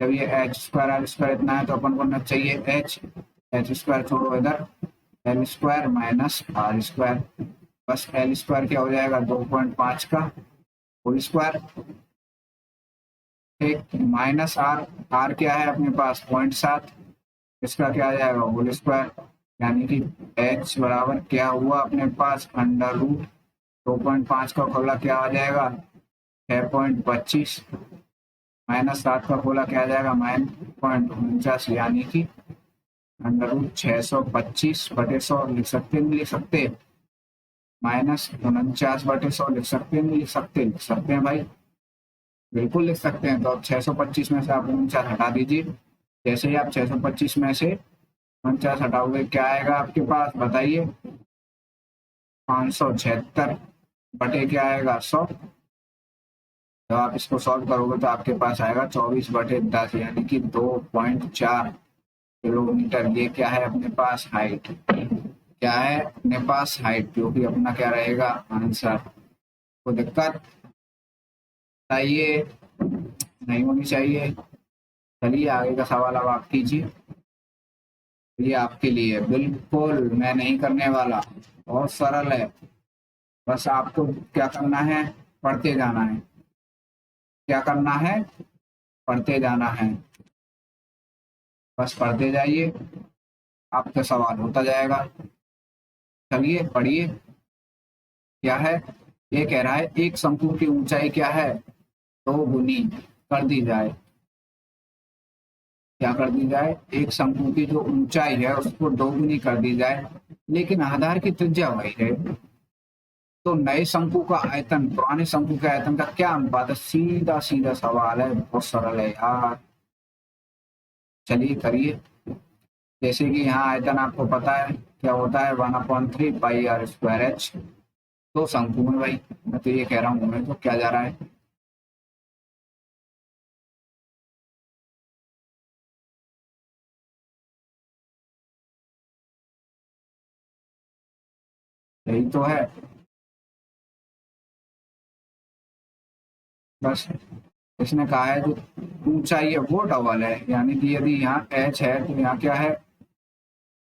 जब ये एच स्क्वायर आर स्क्वायर इतना है तो अपन को ना चाहिए एच, एच स्क्वायर छोड़ो इधर, l square minus r square. बस एल स्क्वायर क्या हो जाएगा 2.5 का होल स्क्वायर, ठीक, माइनस आर, आर क्या है अपने पास 0.7, इसका क्या आ जाएगा होल स्क्वायर यानी कि एच बराबर क्या हुआ अपने पास अंडर रूट 2.5 का खोला क्या आ जाएगा 6.25 माइनस 7 का खोला क्या आ जाएगा -0.49 यानी कि अंडर रूट 625/100 लिख सकते नहीं लिख सकते, -49/100 लिख सकते नहीं लिख सकते, लिख सकते हैं भाई, बिल्कुल लिख सकते हैं। तो अब 625 में से आप 49 हटा दीजिए। जैसे ही आप 625 में से 49 हटाओगे क्या आएगा आपके पास बताइए 576 बटे क्या आएगा 100। जब आप इसको सॉल्व करोगे तो आपके पास आएगा 24/10 यानी कि 2.4 किलोमीटर। ये क्या है अपने पास हाइट, क्या है अपने पास हाइट, जो कि अपना क्या रहेगा आंसर। कोई दिक्कत चाहिए नहीं होनी चाहिए। चलिए आगे का सवाल अब आप कीजिए। ये आपके लिए बिल्कुल मैं नहीं करने वाला, बहुत सरल है। बस आपको क्या करना है पढ़ते जाना है, क्या करना है पढ़ते जाना है, बस पढ़ते जाइए आपका सवाल होता जाएगा। चलिए पढ़िए क्या है, ये कह रहा है एक शंकु की ऊंचाई क्या है 2 गुनी कर दी जाए। क्या कर दी जाए, एक शंकु की जो ऊंचाई है उसको 2 गुनी कर दी जाए लेकिन आधार की त्रिज्या वही है। तो नए शंकु का आयतन पुराने शंकु के आयतन का क्या अनुपात है, सीधा सीधा सवाल है, बहुत सरल है यार। चलिए करिए। जैसे कि यहाँ आयतन आपको पता है क्या होता है 1/3 पाई आर स्क्वायर एच। तो शंकु में भाई मैं तो ये कह रहा हूँ मैं तो क्या जा रहा है, यही तो है। बस इसने कहा है जो ऊंचाई है वो डबल है यानी कि यदि यहाँ एच है तो यहाँ क्या है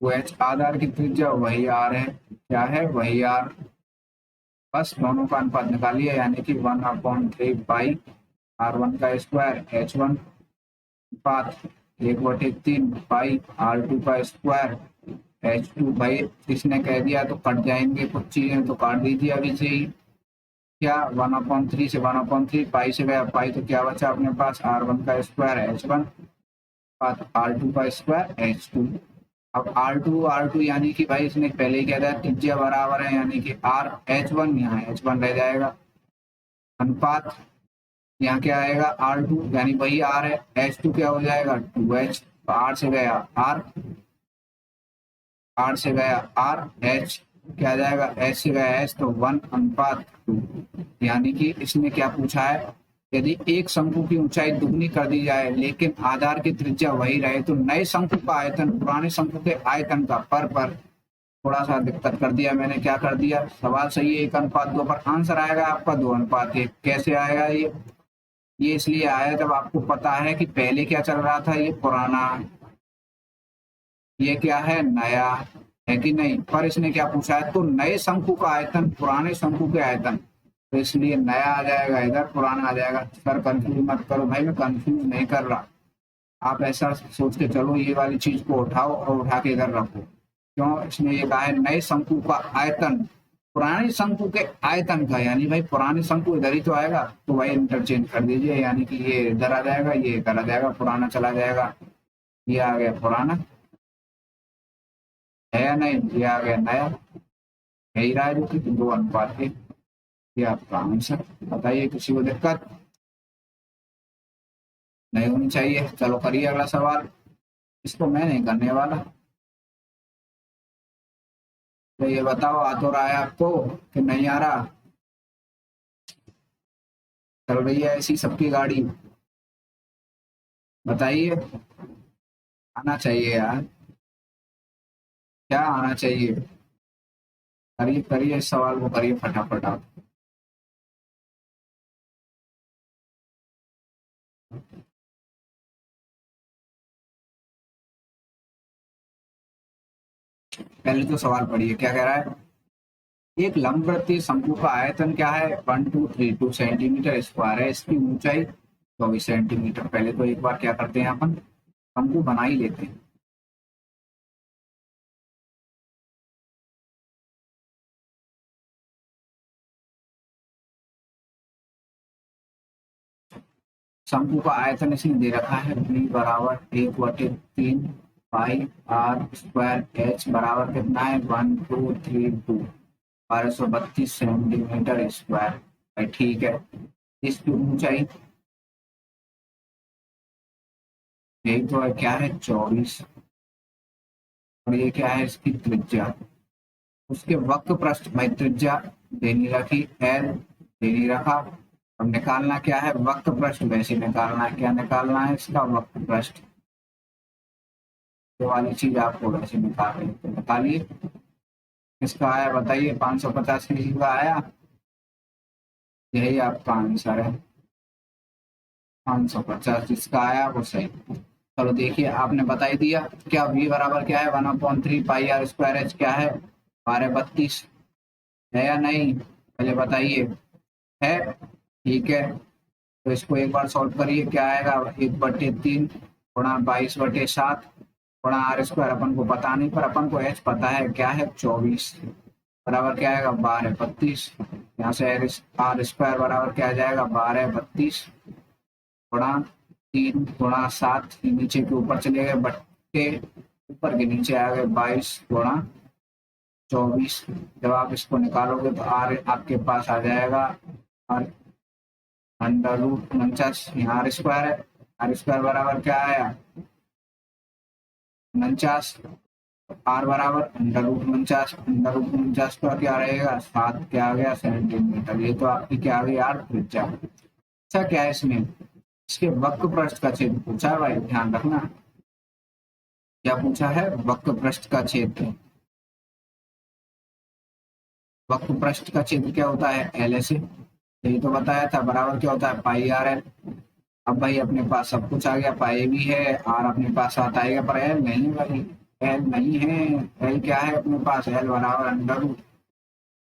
वो एच, आधार की त्रिज्या वही आर है, क्या है वही आर। बस दोनों का अनुपात निकालिए यानी कि 1/3 पाई R1 का स्क्वायर H1 अनुपात 1/3 पाई R2 का स्क्वायर H2। भाई इसने कह दिया तो कट जाएंगे कुछ चीजें तो काट दीजिए अभी से ही। क्या 1/3 से 1/3 पाई से गया पाई तो क्या बचा अपने पास R1 का स्क्वायर H1 R2 का स्क्वायर H2। अब R2 यानी कि भाई इसने पहले ही कह दिया त्रिज्या बराबर है यानी कि R H1 यहाँ H1 रह जाएगा, अनुपात यहाँ क्या आएगा R2 यानी वही R है, H2 क्या हो जाएगा 2H, तो R से गया R से गया R, H क्या आ जाएगा H से गया H, तो 1/2। यानी कि इसने क्या पूछा है यदि एक शंकु की ऊंचाई दुगनी कर दी जाए लेकिन आधार की त्रिज्या वही रहे तो नए शंकु का आयतन पुराने शंकु के आयतन का पर थोड़ा सा दिक्कत कर दिया मैंने, क्या कर दिया सवाल सही है 1/2 पर आंसर आएगा आपका 2/1। कैसे आएगा ये इसलिए आया जब आपको पता है कि पहले क्या चल रहा था, ये पुराना, ये क्या है नया, है कि नहीं। पर इसने क्या पूछा है तो नए शंकु का आयतन पुराने शंकु के आयतन, तो इसलिए नया आ जाएगा इधर पुराना आ जाएगा। सर कंफ्यूज मत करो भाई, मैं कंफ्यूज नहीं कर रहा, आप ऐसा सोच के चलो, ये वाली चीज को उठाओ और उठा के इधर रखो। क्यों? इसमें ये कहा है नए शंकु का आयतन पुराने शंकु के आयतन का, यानी भाई पुराने शंकु इधर ही तो आएगा, तो भाई इंटरचेंज कर दीजिए, यानी कि ये इधर आ जाएगा, ये इधर आ जाएगा, पुराना चला जाएगा, ये आ गया पुराना, है या नहीं, ये आ गया नया, यही रहा है जो कि 2 अनुपात 1। ये आपका आंसर। बताइए किसी को दिक्कत नहीं होनी चाहिए। चलो करिए अगला सवाल, इसको मैं नहीं करने वाला। तो ये बताओ, आ तो रहा है आपको कि नहीं आ रहा? चल रही है ऐसी सबकी गाड़ी? बताइए, आना चाहिए यार, क्या आना चाहिए? करिए करिए, इस सवाल को करिए फटाफट आप। पहले तो सवाल पढ़िए, क्या कह रहा है? एक लंबवृत्तीय शंकु का आयतन क्या है? 1232 सेंटीमीटर स्क्वायर है। इसकी ऊंचाई 24 सेंटीमीटर। पहले तो एक बार क्या करते हैं, अपन शंकु बना ही लेते हैं। शंकु का आयतन इसने दे रखा है, बी बराबर 1/3 पाई आर स्क्वायर, एच बराबर कितना है? 1232 1232 सेंटीमीटर स्क्वायर। भाई ठीक है, इसकी ऊंचाई यही तो है, क्या है? 24। और ये क्या है? इसकी त्रिज्या। उसके वक्र पृष्ठ, भाई त्रिज्या देनी रखी, एल देनी रखा। अब निकालना क्या है? वक्र पृष्ठ। वैसे निकालना है, क्या निकालना है? इसका वक्र पृष्ठ। ये वाली चीज आपको वैसे निकाल रही है, तो निकालिए। किसका आया बताइए? 550 किसी का आया? यही आपका आंसर है, 550 जिसका आया वो सही। चलो देखिए, आपने बता ही दिया। क्या v बराबर क्या है? 1/3 पाई आर स्क्वायर, एच क्या है? 1232, है या नहीं? पहले बताइए। है, ठीक है। तो इसको एक बार सॉल्व करिए, क्या आएगा? 1/3 गुणा 22/7 गुणा आर स्क्वायर, अपन को पता नहीं पर अपन को एच पता है, क्या है? 24 बराबर क्या आएगा? 1232। यहाँ से आर स्क्वायर बराबर क्या आ जाएगा? 1232 गुणा 3 गुणा 7, नीचे के ऊपर चले गए बट्टे, ऊपर के नीचे आ गए 22 गुणा 24। जब आप इसको निकालोगे तो आर आपके पास आ जाएगा, और अंडर रूट 49, यहाँ आर स्क्वायर है, आर स्क्वायर बराबर क्या आया? 49। आर बराबर अंडर रूट 49, अंडर रूट 49 का क्या रहेगा? 7, क्या आ गया? सेंटीमीटर। ये तो आपकी क्या आ गई यार? त्रिज्या। अच्छा, क्या है इसमें? इसके वक्र पृष्ठ का क्षेत्र पूछा है भाई, ध्यान रखना। क्या पूछा है? वक्र पृष्ठ का क्षेत्र। वक्र पृष्ठ का क्षेत्र क्या होता है? L S. यही तो बताया था, बराबर क्या होता है? Pi r L. अब भाई अपने पास सब कुछ आ गया, पाई भी है, आर अपने पास आता आएगा, पर एल नहीं भाई, एल नहीं है। एल क्या है अपने पास? एल बराबर under root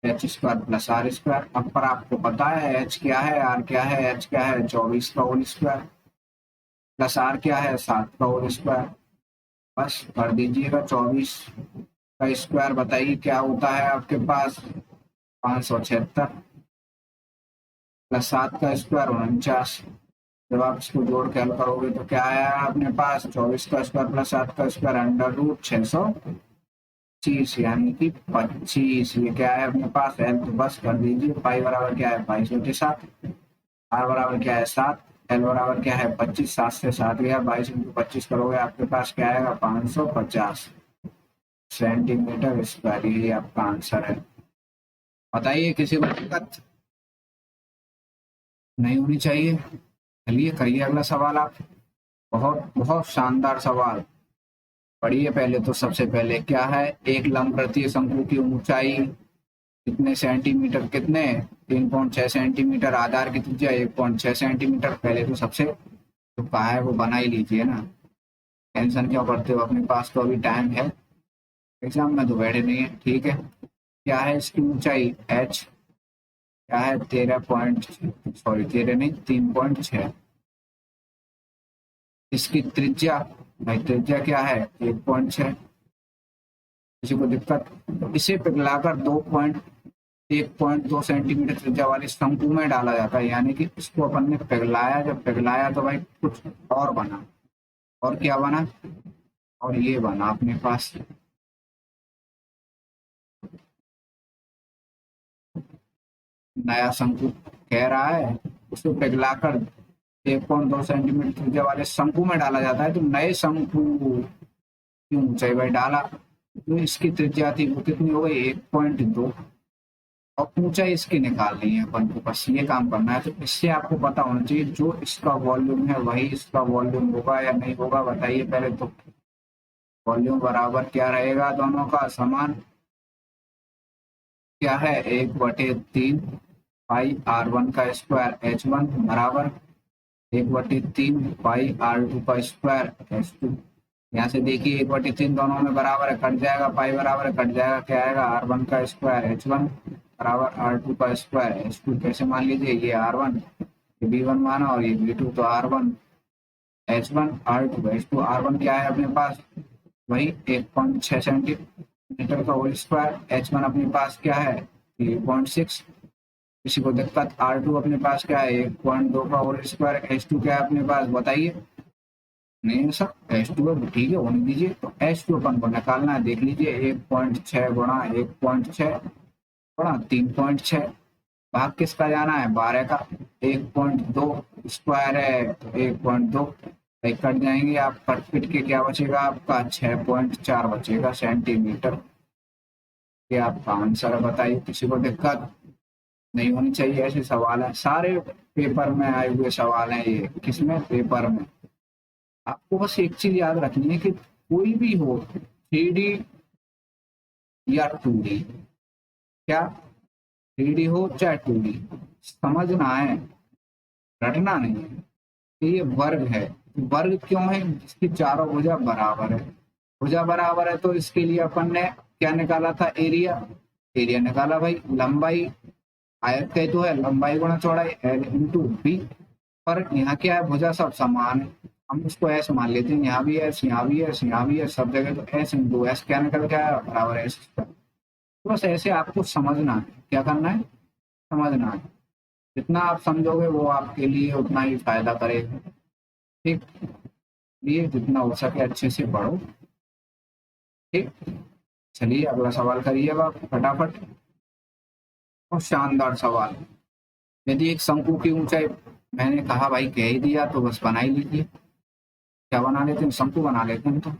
H square plus r square. अब पर आपको पता है एच क्या है, आर क्या है? एच क्या है? 24 का होल स्क्वायर, प्लस आर क्या है? 7 का होल स्क्वायर। बस कर दीजिएगा, 24 का स्क्वायर बताइए क्या होता है आपके पास? 576 प्लस 7 का स्क्वायर 49। जब आप इसको जोड़ के हल करोगे तो क्या आया अपने पास? 24 का स्क्वायर प्लस 7 का स्क्वायर अंडर रूट 625, यानी कि 25। ये क्या है अपने पास? एल। तो बस कर दीजिए, पाई बराबर क्या है? 22/7। आर बराबर क्या है? 7। एल बराबर क्या है? 25। 7 से 7 गया, 22 × 25 करोगे आपके पास क्या आएगा? 550 सेंटीमीटर स्क्वायर। यही आपका आंसर है। बताइए किसी को दिक्कत नहीं होनी चाहिए। चलिए करिए अगला सवाल आप। बहुत बहुत शानदार सवाल। पढ़िए पहले तो, सबसे पहले क्या है? एक लंबवृत्तीय शंकु की ऊंचाई कितने सेंटीमीटर? कितने? 3.6 सेंटीमीटर। आधार की त्रिज्या 1.6 सेंटीमीटर। पहले तो सबसे जो कहा है वो बना ही लीजिए ना, टेंशन क्यों करते हो? अपने पास तो अभी टाइम है, एग्जाम में तो बैठे नहीं है, ठीक है। क्या है इसकी ऊंचाई? एच क्या है? 13 पॉइंट, सॉरी 13 नहीं, 3.6। इसकी त्रिज्या, भाई त्रिज्या क्या है 1.6। किसी को दिक्कत, तो इसे पिघलाकर 1.2 त्रिज्या वाले शंकु में डाला जाता है, यानी कि इसको अपन ने पिघलाया, जब पिघलाया तो भाई कुछ और बना। और क्या बना, और ये बना अपने पास नया शंकु। कह रहा है उसको पिघलाकर 1.2 त्रिज्या वाले शंकु में डाला जाता है, तो नए शंकु की ऊंचाई भाई डाला, जो इसकी त्रिज्या थी वो कितनी हो गई 1.2, और ऊंचाई इसकी निकालनी है अपन को, बस ये काम करना है। तो इससे आपको पता होना चाहिए जो इसका वॉल्यूम है वही इसका वॉल्यूम होगा या नहीं होगा, बताइए पहले तो। वॉल्यूम बराबर क्या रहेगा, दोनों का समान क्या है 1/3 पाई R1 का स्क्वायर H1 बराबर 1/3 पाई R2 का स्क्वायर H2। यहाँ से देखिए 1/3 दोनों में बराबर है, कट जाएगा, पाई बराबर है, कट जाएगा, क्या आएगा R1 का स्क्वायर H1 बराबर R2 का स्क्वायर H2। कैसे मान लीजिए, ये R1 ये B1 माना और ये B2, तो R1 H1 R2 H2। R1 क्या है अपने पास, वही 1.6 सेंटीमीटर का होल स्क्वायर। H1 अपने पास क्या है 3.6। किसी को दिक्कत, R2 अपने पास क्या है 1.2 का होल स्क्वायर। H2 क्या है अपने पास बताइए, नहीं सर H2 है, ठीक है होने दीजिए। तो H2 अपन को निकालना है, देख लीजिए 1.6 गुणा 1.6 गुणा 3.6, भाग किसका जाना है 12 का, 1.2 स्क्वायर है तो 1.2 कट जाएंगे आप, कट पिट के क्या बचेगा आपका 6.4 बचेगा सेंटीमीटर। ये आपका आंसर है, बताइए किसी को दिक्कत नहीं होनी चाहिए। ऐसे सवाल है, सारे पेपर में आए हुए सवाल हैं ये, किसमें पेपर में। आपको बस एक चीज याद रखनी है कि कोई भी हो 3D या 2D, क्या 3D हो चाहे 2D, समझना है, रटना नहीं है। तो ये वर्ग है, वर्ग क्यों है, जिसकी चारों भुजा बराबर है। भुजा बराबर है तो इसके लिए अपन ने क्या निकाला था, एरिया। एरिया निकाला भाई, लंबाई आयत का तो है लंबाई गुणा चौड़ाई L इंटू बी। पर यहाँ क्या है, भुजा सब समान है, हम इसको एस मान लेते हैं, यहाँ भी एस, यहाँ भी एस, यहाँ भी एस, सब जगह तो एस इंटू एस क्या निकल के आया बराबर एस। तो बस ऐसे आपको समझना है, क्या करना है समझना है, जितना आप समझोगे वो आपके लिए उतना ही फायदा करेगा। ठीक, ये जितना हो सके अच्छे से पढ़ो। ठीक, चलिए अगला सवाल करिएगा फटाफट। और शानदार सवाल, यदि एक शंकु की ऊंचाई, मैंने कहा भाई कह ही दिया तो बस बना ही लीजिए। क्या बना लेते हैं, शंकु बना लेते हैं। तो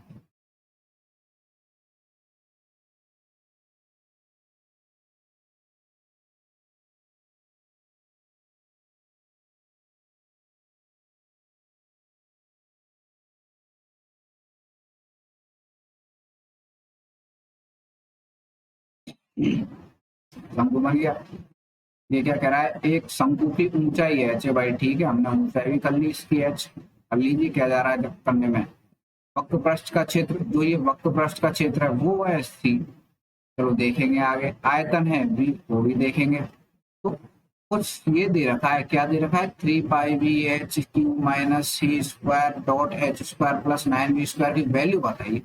शंकु बन गया। ये क्या कह रहा है, एक शंकु की ऊंचाई है एच है भाई, ठीक है हमने ऊंचाई भी कर ली इसकी एच। कर लीजिए क्या जा रहा है जब करने में, वक्र पृष्ठ का क्षेत्र, जो ये वक्र पृष्ठ का क्षेत्र है वो है सी। चलो देखेंगे आगे, आयतन है बी, वो भी देखेंगे। तो कुछ ये दे रखा है, क्या दे रखा है 3π/v(h³ - c² dot h² + 9v² की वैल्यू बताइए।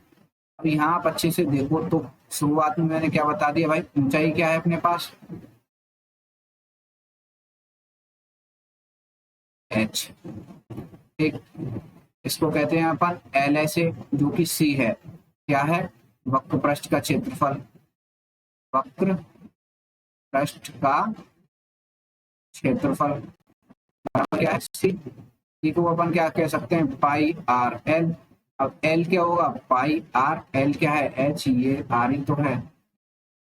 अब यहाँ आप अच्छे से देखो तो शुरुआत में मैंने क्या बता दिया भाई, ऊंचाई क्या है अपने पास h। ठीक, इसको कहते हैं अपन एल ऐसे, जो कि सी है, क्या है वक्र पृष्ठ का क्षेत्रफल, वक्र पृष्ठ का क्षेत्रफल बराबर क्या है सी। सी को अपन क्या कह सकते हैं πr(l). अब एल क्या होगा πr, एल क्या है एच, ये आर ही तो है,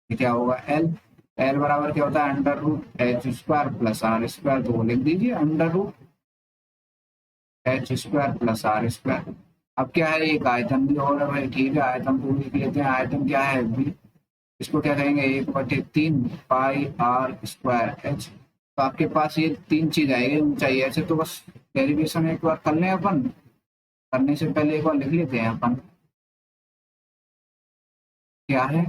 ये क्या होगा एल। एल बराबर क्या होता है √h² + r², तो वो लिख दीजिए √h² + r²। अब क्या है, एक आयतन भी हो रहा है भाई, ठीक है आयतन को लिख लेते हैं, आयतन क्या है v, इसको क्या कहेंगे 1/3 πr²h। तो आपके पास ये तीन चीज आएगी ऊंचाई ऐसे। तो बस डेरिवेशन एक बार कर लें अपन, करने से पहले एक बार लिख लेते हैं अपन, क्या है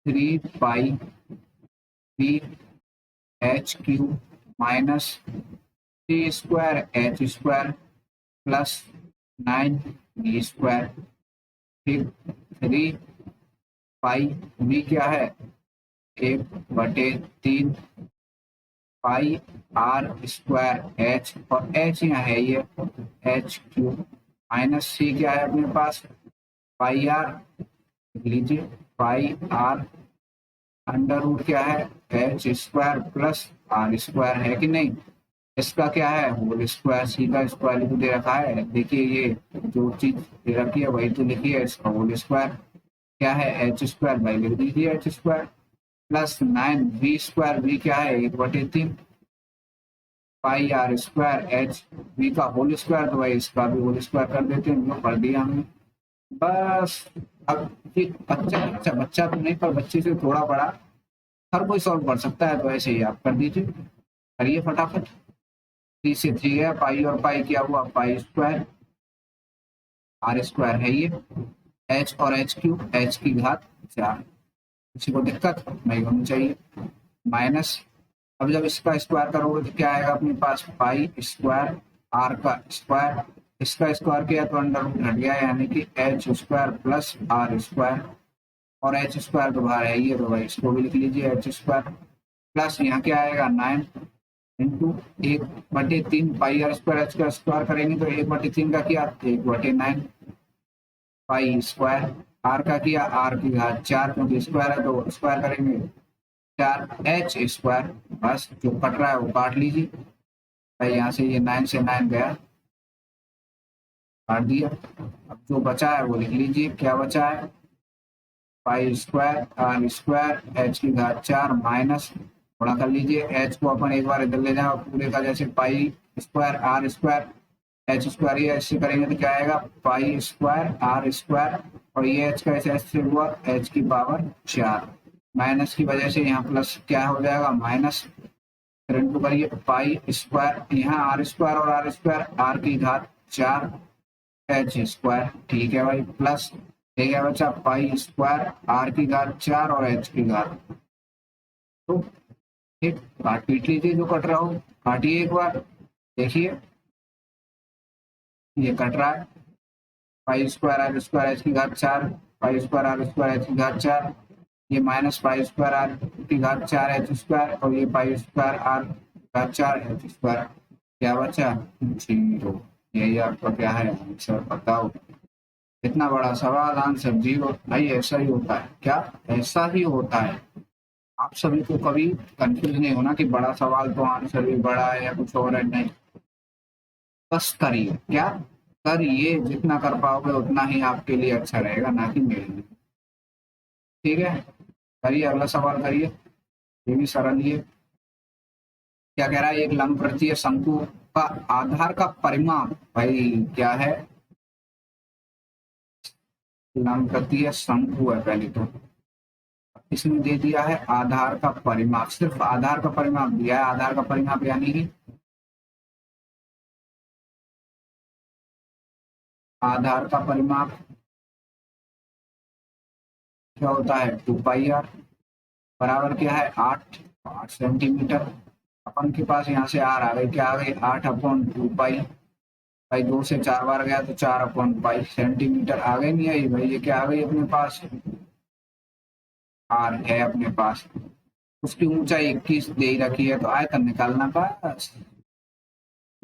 3π(v(h³ - c²h², plus 9 v square, फिर 3 पाई वी क्या है 1/3 पाई आर स्क्वायर एच, और एच यहाँ है ये एच क्यूब, माइनस सी क्या है अपने पास पाई आर, लिख लीजिए पाई आर अंडर रूट क्या है h square plus r square, है कि नहीं। इसका क्या है होल स्क्वायर, सी का स्क्वायर भी दे रखा है, देखिए ये जो चीज दे रखी है वही तो लिखी है, इसका होल स्क्वायर क्या है एच स्क्वायर, भाई लिख दीजिए h square plus 9 v square, v क्या है 1/3 pi r square h, v का होल स्क्वायर तो भाई इसका भी होल स्क्वायर कर देते हैं, जो कर दिया हमने बस। अब ये बच्चा बच्चा बच्चा तो नहीं, पर बच्चे से थोड़ा बड़ा हर कोई सॉल्व कर सकता है, तो ऐसे ही आप कर दीजिए, करिए फटाफट। 3 से 3 है, पाई और पाई क्या हुआ पाई स्क्वायर, आर स्क्वायर है ये एच और एच क्यूब एच की घात 4, किसी को दिक्कत नहीं होनी चाहिए, माइनस। अब जब इसका स्क्वायर करोगे तो क्या आएगा अपने पास पाई स्क्वायर आर का स्क्वायर, इसका स्क्वायर किया तो अंडर रूट हट गया, यानी कि h square plus r square, और एच स्क्वायर तो बाहर है ये, तो भाई इसको भी लिख लीजिए एच स्क्वायर प्लस यहाँ क्या आएगा 9 into 1/3 pi r square, h का स्क्वायर करेंगे तो 1/3 का किया 1/9 पाई स्क्वायर, आर का किया आर की घात 4, क्योंकि स्क्वायर है तो स्क्वायर करेंगे 4 एच स्क्वायर, बस जो कट रहा है वो काट लीजिए भाई, यहाँ से ये 9 से 9 गया काट दिया, अब जो बचा है वो लिख लीजिए क्या बचा है pi square r square h की घात 4 माइनस, थोड़ा कर लीजिए एच को अपन एक बार इधर ले जाओ पूरे का, जैसे pi square r square h square, ये ऐसे करेंगे तो क्या आएगा पाई स्क्वायर आर स्क्वायर, और ये एच का ऐसे हुआ एच की पावर 4, माइनस की वजह से यहाँ प्लस क्या हो जाएगा माइनस, फिर इनटू करिए पाई स्क्वायर यहाँ आर स्क्वायर और आर स्क्वायर आर की घात 4 एच स्क्वायर, ठीक है भाई प्लस ठीक है बच्चा पाई स्क्वायर आर की घात 4 और एच की घात, तो ठीक काट पीट लीजिए जो कट रहा हो, काटिए एक बार देखिए ये कट रहा है pi square r square h की घात 4 pi square r square h की घात 4, ये माइनस पाई स्क्वायर आर की घात 4 एच स्क्वायर, और ये पाई स्क्वायर आर घात 4 एच स्क्वायर, क्या बचा 0, यही आपका क्या है आंसर बताओ। इतना बड़ा सवाल आंसर 0, भाई ऐसा ही होता है क्या, ऐसा ही होता है। आप सभी को कभी कंफ्यूज नहीं होना कि बड़ा सवाल तो आंसर भी बड़ा है या कुछ और है, नहीं, बस करिए क्या करिए, जितना कर पाओगे उतना ही आपके लिए अच्छा रहेगा, ना कि मेरे लिए, ठीक है। करिए अगला सवाल करिए, ये भी सरल ही है। क्या कह रहा है एक लंब वृत्तीय शंकु का आधार का परिमाप, भाई क्या है लंब वृत्तीय शंकु है, पहले तो इसमें दे दिया है आधार का परिमाप, सिर्फ आधार का परिमाप दिया है, आधार का परिमाप यानी कि आधार का परिमाप क्या होता है 2 पाई आर, बराबर क्या है 8 सेंटीमीटर, अपन के पास यहाँ से आर आ गई, क्या आ गई 8/2 पाई, भाई 2 से 4 बार गया तो 4/पाई सेंटीमीटर आ गई, नहीं आई भाई, ये क्या आ गई अपने पास आर है अपने पास, उसकी ऊंचाई 21 दे ही रखी है, तो आयतन निकालना बस,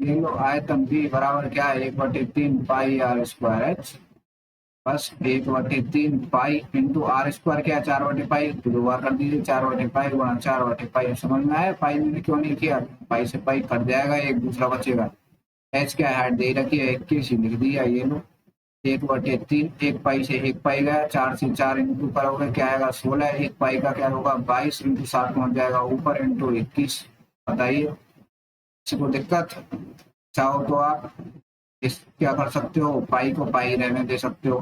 ये लो आयतन भी बराबर क्या है 1/3 पाई आर स्क्वायर एच, बस 1/3 पाई इंटू आर स्क्वायर क्या 4/पाई, तो दो बार कर दीजिए 4/पाई गुणा 4/पाई, समझ में आया पाई मैंने क्यों नहीं किया, पाई से पाई कट जाएगा एक दूसरा बचेगा, एच क्या हाइट दे रखी है 21 लिख दिया, ये लो 1/3 एक पाई से एक पाई गया, 4 से 4 इंटू करोगे क्या आएगा 16, एक पाई का क्या होगा 22 इंटू 7 पहुंच जाएगा ऊपर इंटू 21, बताइए किसी को दिक्कत, चाहो तो आप इस क्या कर सकते हो पाई को पाई रहने दे सकते हो,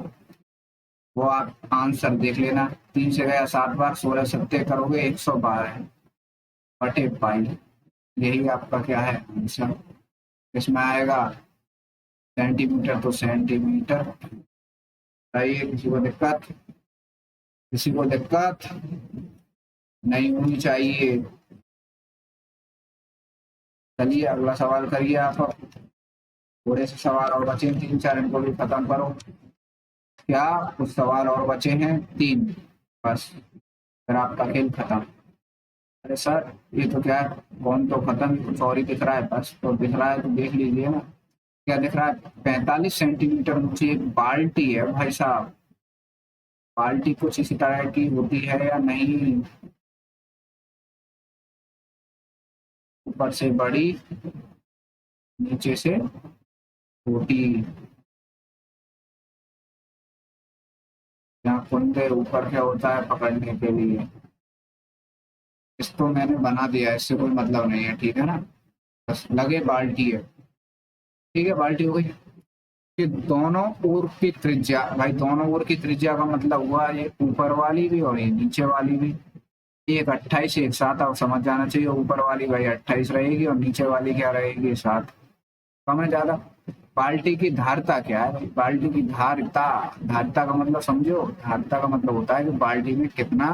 वो आप आंसर देख लेना, 3 से गया 7 बार 16 सत्ते करोगे 112/पाई, यही आपका क्या है आंसर, इसमें आएगा सेंटीमीटर तो सेंटीमीटर, बताइए किसी को दिक्कत, किसी को दिक्कत नहीं होनी चाहिए। चलिए अगला सवाल करिए आप, थोड़े से सवाल और बचे हैं 3-4, इनको भी खत्म करो। क्या कुछ सवाल और बचे हैं? 3, बस फिर आपका खेल खत्म। अरे सर ये तो क्या है, कौन तो खत्म, कुछ और ही दिख रहा है, बस तो दिख रहा है तो देख लीजिए ना। क्या दिख रहा है? 45 सेंटीमीटर ऊंची एक बाल्टी है भाई साहब। बाल्टी कुछ इसी तरह की होती है या नहीं? ऊपर से बड़ी, नीचे से छोटी, यहाँ कुंदे ऊपर क्या होता है पकड़ने के लिए। इसको मैंने बना दिया है, इससे कोई मतलब नहीं है, ठीक है ना। बस लगे बाल्टी है, ठीक है बाल्टी हो गई। कि दोनों ओर की त्रिज्या, भाई दोनों ओर की त्रिज्या का मतलब हुआ ये ऊपर वाली भी और ये नीचे वाली भी। एक 28 एक 7, आप समझ जाना चाहिए। ऊपर वाली भाई 28 रहेगी और नीचे वाली क्या रहेगी? 7। कम है ज्यादा? बाल्टी की धारता क्या है भाई? बाल्टी की धारता, धारता का मतलब समझो। धारता का मतलब होता है कि बाल्टी में कितना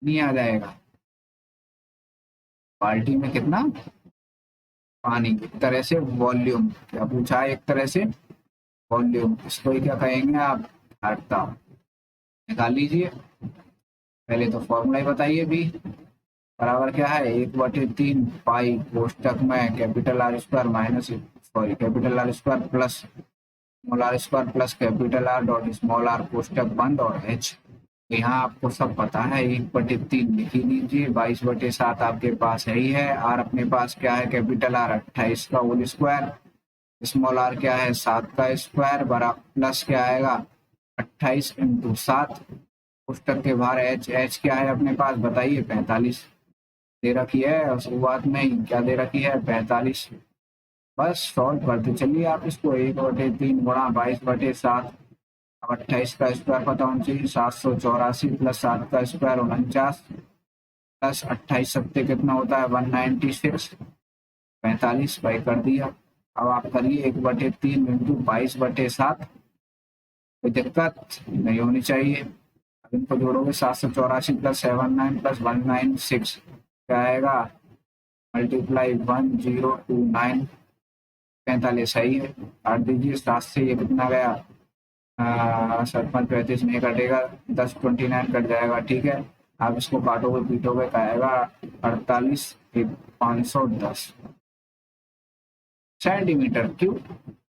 नहीं आ जाएगा, बाल्टी में कितना पानी। एक तरह से वॉल्यूम, क्या पूछा है? एक तरह से वॉल्यूम, इसको ही क्या कहेंगे आप? धारता। निकाल लीजिए, पहले तो फॉर्मूला ही बताइए भी। बराबर क्या है? 1/3 पाई कोष्टक में capital are square minus, sorry capital are square plus small r square plus capital are dot small r कोष्टक बंद और एच। यहाँ आपको सब पता है, 1/3 लिख ही लीजिए। 22/7 आपके पास है ही है। आर अपने पास क्या है? कैपिटल आर 28 का होल स्क्वायर, स्मॉल आर क्या है? 7 का स्क्वायर, बड़ा प्लस क्या आएगा? 28 इंटू 7, पुस्तक के बाहर एच, एच क्या है अपने पास बताइए? 45 दे रखी है, और शुरुआत में ही क्या दे रखी है? 45। बस सॉल्व करते चलिए आप इसको। 1/3 गुणा 22/7, अब 28 का स्क्वायर पता होना चाहिए, 784 प्लस 7 का स्क्वायर 49 प्लस 28 सत्ते कितना होता है? 196, 45 बाई कर दिया। अब आप करिए 1/3 इंटू 22/7, कोई दिक्कत नहीं होनी चाहिए। अब इनको जोड़ोगे 784 प्लस 79 प्लस 196 क्या आएगा? मल्टीप्लाई 1029, 45 सही है। काट दीजिए 7 से, ये कितना गया? 7×5 = 35 नहीं कटेगा, 10/29 कट जाएगा, ठीक है। आप इसको काटोगे पीटोगे क्या आएगा? 48 510 सेंटीमीटर क्यूब।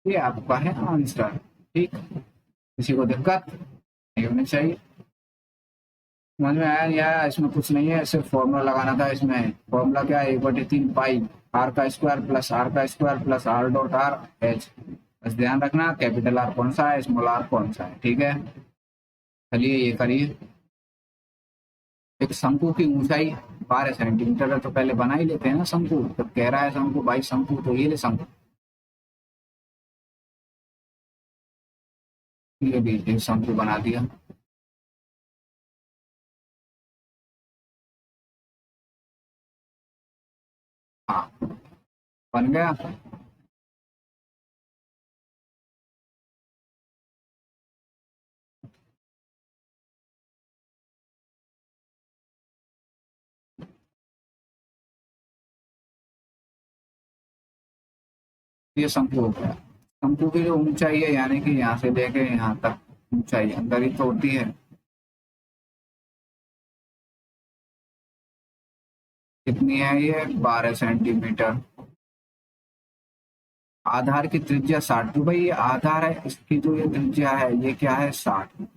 ये आपका है आंसर, ठीक। किसी को दिक्कत नहीं होनी चाहिए। समझ में आया नहीं आया? इसमें कुछ नहीं है, सिर्फ फॉर्मूला लगाना था। इसमें फॉर्मूला क्या है? 1/3 पाई आर का स्क्वायर प्लस आर का square plus r dot R H. बस ध्यान रखना कैपिटल आर कौन सा है, स्मॉल आर कौन सा है, ठीक है। चलिए ये करिए। एक शंकु की ऊंचाई 12 सेंटीमीटर है, तो पहले बना ही लेते हैं ना शंकु। तो कह रहा है शंकु भाई, शंकु तो ये ले शंकु, ये भी शंकु बना दिया। हाँ बन गया। ये शंकु हो गया। शंकु की जो ऊंचाई है, यानी कि यहाँ से लेके यहाँ तक ऊंचाई अंदर ही तो होती है। कितनी है ये? 12 सेंटीमीटर। आधार की त्रिज्या 60, तो भाई ये आधार है, इसकी जो ये त्रिज्या है ये क्या है? 60।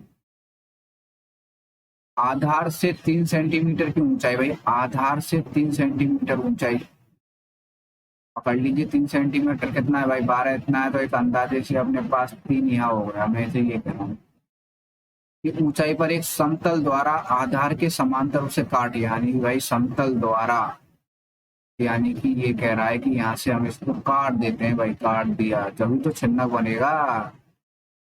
आधार से 3 सेंटीमीटर की ऊंचाई, भाई आधार से 3 सेंटीमीटर ऊंचाई पकड़ लीजिए। 3 सेंटीमीटर कितना है भाई? 12 इतना है, तो एक अंदाजे से अपने पास 3 यहाँ हो गया। मैं इसे ये कह रहा हूँ कि ऊंचाई पर एक समतल द्वारा आधार के समांतर उसे काट, यानी भाई समतल द्वारा, यानी कि ये कह रहा है कि यहाँ से हम इसको काट देते हैं भाई। काट दिया तभी तो छिन्नक बनेगा।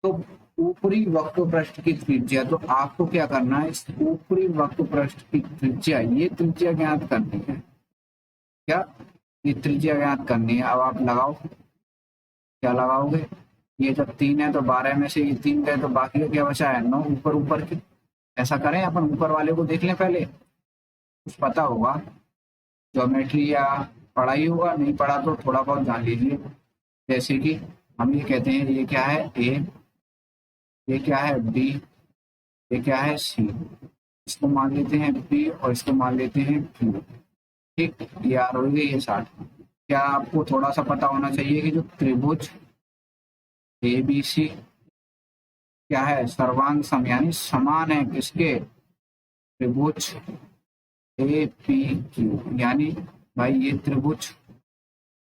तो ऊपरी वक्र पृष्ठ की त्रिज्या, तो आपको क्या करना है? इस ऊपरी वक्र पृष्ठ की त्रिज्या, ये त्रिज्या ज्ञात करनी है। क्या? ये त्रिज्या ज्ञात करनी है। अब आप लगाओ, क्या लगाओगे? ये जब 3 है तो 12 में से ये 3 गए, तो बाकी का क्या बचा है? 9 ऊपर ऊपर की। ऐसा करें, अपन ऊपर वाले को देख लें पहले, कुछ पता होगा, ज्योमेट्री या पढ़ाई होगा, नहीं पढ़ा तो थोड़ा बहुत जान लीजिए। जैसे कि हम ये कहते हैं ये क्या है ए, ये क्या है बी, ये क्या है सी। इसको मान लेते हैं बी और इसको मान लेते हैं क्यू। ठीक, ये आर हो गई ये 60। क्या आपको थोड़ा सा पता होना चाहिए कि जो त्रिभुज ए बी सी क्या है, सर्वांग सम यानी समान है किसके, त्रिभुज ए पी क्यू। यानी भाई ये त्रिभुज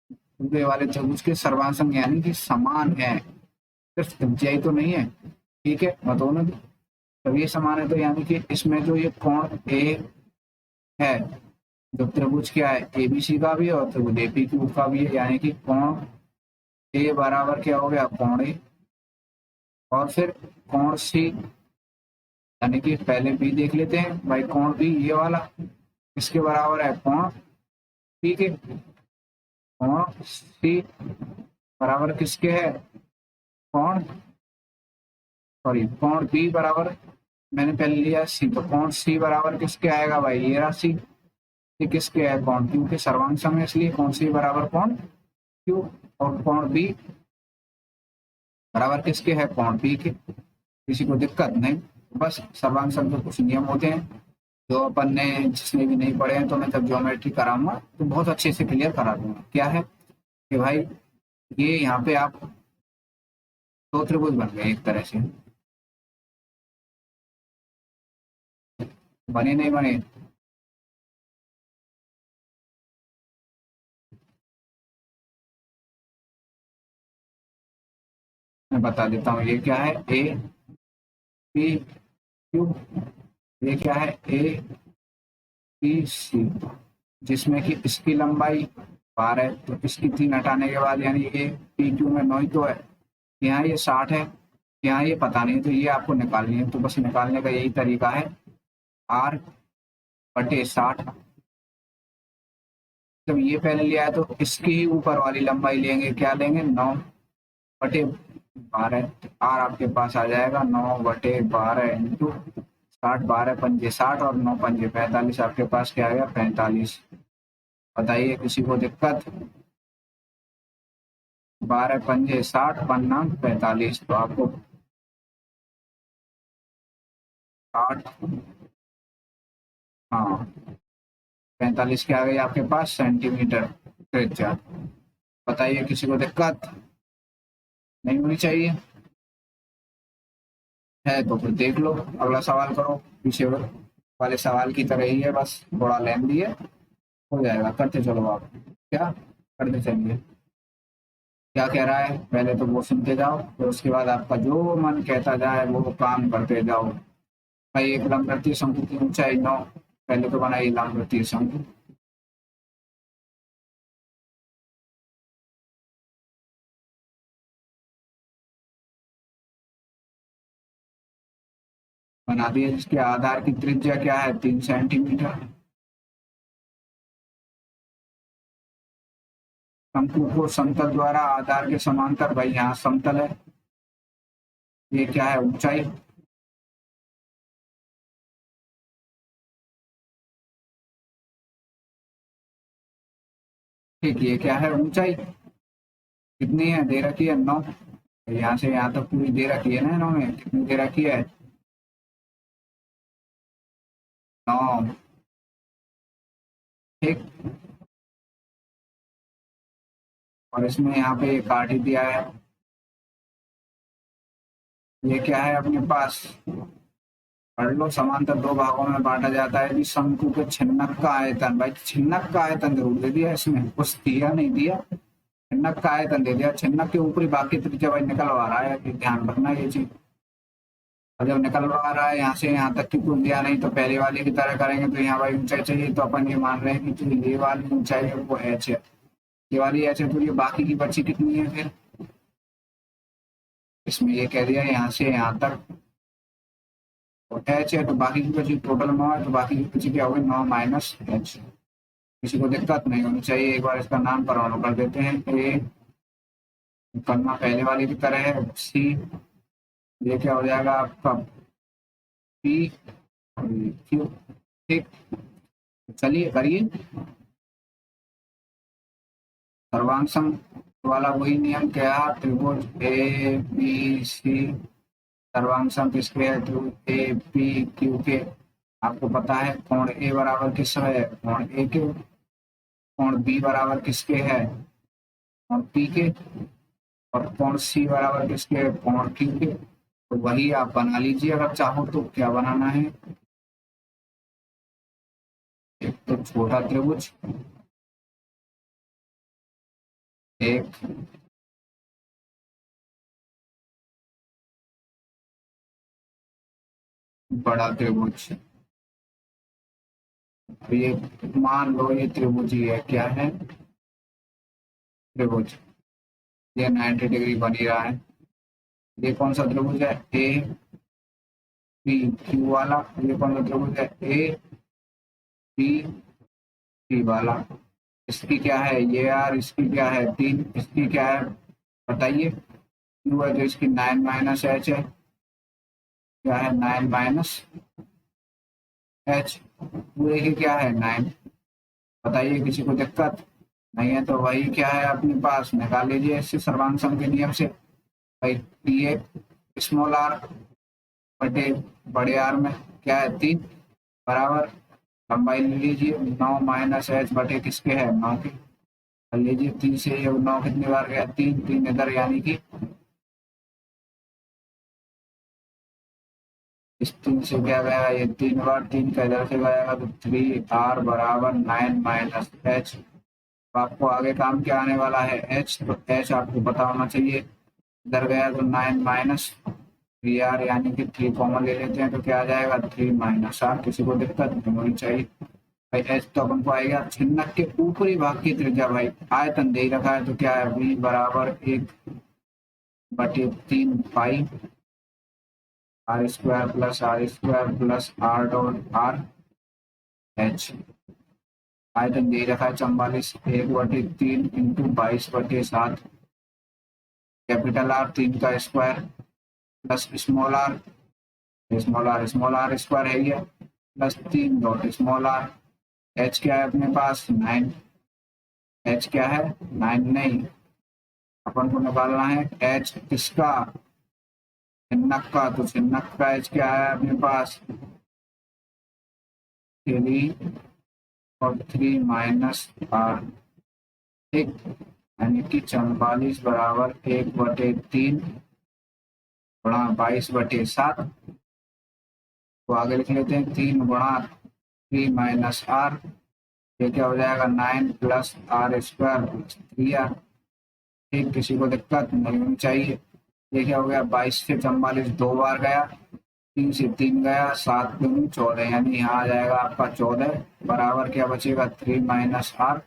पूरे वाले त्रिभुज के सर्वांग सम यानी कि समान है, सिर्फ त्रिज्याई तो नहीं है। ठीक है, मैं दोनों तब ये समान है, तो यानी कि इसमें जो ये कोण ए है, जो त्रिभुज क्या है एबीसी का भी है और त्रिभुज एपी क्यू का भी है, यानी कि कोण ए बराबर क्या हो गया कोण ए, और फिर कोण सी, यानी कि पहले बी देख लेते हैं भाई, कोण बी ये वाला इसके बराबर है कोण, ठीक है, कोण सी बराबर किसके है, कोण, सॉरी कोण बी बराबर, मैंने पहले लिया सी, तो कोण सी बराबर किसके आएगा भाई, ये राशि, ये किसके है कोण क्यू के सर्वांग सम है, इसलिए कोण सी बराबर कोण क्यू, और कोण बी बराबर किसके है कोण पी के। किसी को दिक्कत नहीं, बस सर्वांग सम के कुछ नियम होते हैं जो अपन ने जिसने भी नहीं पढ़े हैं, तो मैं जब ज्योमेट्री कराऊंगा तो बहुत अच्छे से क्लियर करा दूंगा। क्या है कि भाई ये यहाँ पे आप दो त्रिभुज बन गए एक तरह से, बने नहीं बने, मैं बता देता हूँ। ये क्या है ए पी क्यू, ये क्या है ए पी सी, जिसमें कि इसकी लंबाई 12 है, तो इसकी 3 हटाने के बाद यानी ये पी क्यू में 9 ही तो है, यहाँ ये 60 है, यहाँ ये पता नहीं, तो ये आपको निकालनी है। तो बस निकालने का यही तरीका है, आर बटे 60। जब ये पहले लिया है तो इसकी ही ऊपर वाली लंबाई लेंगे, क्या लेंगे 9 बटे 12, आर आपके पास आ जाएगा 9 बटे 12 इंटू 60, 12 पंजे 60 और 9 पंजे 45, आपके पास क्या आ गया 45। बताइए किसी को दिक्कत, 12 पंजे 60 पन्ना 45, तो आपको 60, हाँ 45 के आ गई आपके पास सेंटीमीटर त्रिज्या। बताइए किसी को दिक्कत नहीं होनी चाहिए, है तो फिर देख लो अगला सवाल करो, पीछे वाले सवाल की तरह ही है, बस थोड़ा लेंदी है, हो जाएगा, करते चलो आप, क्या करते चलिए। क्या कह रहा है पहले तो वो सुनते जाओ, फिर उसके बाद आपका जो मन कहता जाए वो काम करते जाओ। भाई एक लंबवृत्तीय शंकु की ऊंचाई 9, पहले तो बनाइए लंबवृत्तीय शंकु। बना दिए, जिसके आधार की त्रिज्या क्या है 3 सेंटीमीटर। शंकु को समतल द्वारा आधार के समांतर, भाई यहाँ समतल है, ये क्या है ऊंचाई, ठीक, ये क्या है ऊंचाई, कितनी है दे रखी है 9, यहाँ से यहाँ तक पूरी दे रखी है ना, 9 में कितनी दे रखी है 9, ठीक, और इसमें यहाँ पे काट ही दिया है, ये क्या है अपने पास, पढ़ लो, समांतर दो भागों में बांटा जाता है कि शंकु के छिन्नक का आयतन, भाई छिन्नक का आयतन जरूर दे दिया इसमें, कुछ दिया नहीं दिया, छिन्नक का आयतन दे दिया, छिन्नक के ऊपरी बाकी त्रिज्या भाई निकलवा रहा है, ध्यान रखना ये चीज। और जब निकलवा रहा है यहाँ से यहाँ तक की कुछ दिया नहीं, तो पहले वाले की तरह करेंगे, तो यहाँ भाई ऊंचाई चाहिए, तो अपन ये मान रहे हैं कि जो ये वाली ऊंचाई है वो एच है, ये वाली एच है, तो ये बाकी की बची कितनी है फिर, इसमें ये कह दिया यहाँ से यहाँ तक एच है, तो बाकी की बची टोटल 9 है, तो बाकी की बची क्या होगी 9 माइनस एच। किसी को दिक्कत नहीं होनी चाहिए, एक बार इसका नाम परमाणु कर देते हैं, ए करना पहले वाले की तरह है, सी, ये क्या हो जाएगा आपका पी क्यू, ठीक, चलिए करिए सर्वांग सम वाला वही नियम क्या, त्रिभुज ए बी सी सर्वांग सम किसके है, त्रिभुज ए पी क्यू के। आपको पता है कोण ए बराबर किसका है, कोण ए के। कोण बी बराबर किसके है, कोण पी के। और कोण सी बराबर किसके है, कोण क्यू के। तो वही आप बना लीजिए अगर चाहो तो। क्या बनाना है, एक तो छोटा त्रिभुज, एक बड़ा त्रिभुज। तो ये मान लो ये त्रिभुज ही है, क्या है, त्रिभुज। ये 90 डिग्री बन ही रहा है। ये कौन सा त्रिभुज है, ए पी क्यू वाला। ये कौन सा त्रिभुज है, ए पी सी वाला। इसकी क्या है, ये यार इसकी क्या है, तीन। इसकी क्या है बताइए, क्यू है तो इसकी 9 - h है। क्या है, 9 - h। पूरे की क्या है, 9। बताइए किसी को दिक्कत नहीं है तो वही क्या है अपने पास, निकाल लीजिए इससे सर्वांग सम के नियम से। भाई टी ए स्मॉल आर बटे बड़े आर में क्या है, 3 बराबर। लंबाई ले लीजिए 9 - h बटे किसके है, 9 के। कर लीजिए 3 से ये 9 कितनी बार गया, 3 3 इधर, यानी कि इस 3 से क्या गया, ये 3 बार, 3 का इधर से गएगा तो 3r बराबर 9 - h। आपको आगे काम क्या आने वाला है, h। तो h आपको पता होना चाहिए। इधर गया तो 9 - 3r, यानी कि 3 कॉमन ले लेते हैं तो क्या आ जाएगा, 3 - r। किसी को दिक्कत नहीं होनी चाहिए। भाई एच तो अपन को आएगा छिन्नक के ऊपरी भाग की त्रिज्या। भाई आयतन दे ही रखा है तो क्या है, v बराबर 1/3 पाई r² + r² + r h। आयतन दे रखा है 44, 1/3 इंटू 22/7। कैपिटल आर 3 का square plus small r square है ये, plus 3 dot small r. H क्या है अपने पास, 9। एच क्या है, 9 नहीं, अपन को निकालना है एच किसका, छिन्नक का। तो छिन्नक का एच क्या है अपने पास, 3 और 3 - r। ठीक, यानी कि 44 बराबर 1/3 गुणा 22/7। तो आगे लिख लेते हैं 3 गुणा 3 - r। ये क्या हो जाएगा, 9 + r² + 3r। ठीक, किसी को दिक्कत नहीं होनी चाहिए। ये क्या हो गया, 22 से 44 2 बार गया, 3 से 3 गया, 7 दूनी 14, यानी यहाँ आ जाएगा आपका 14 बराबर क्या बचेगा, 3 - r।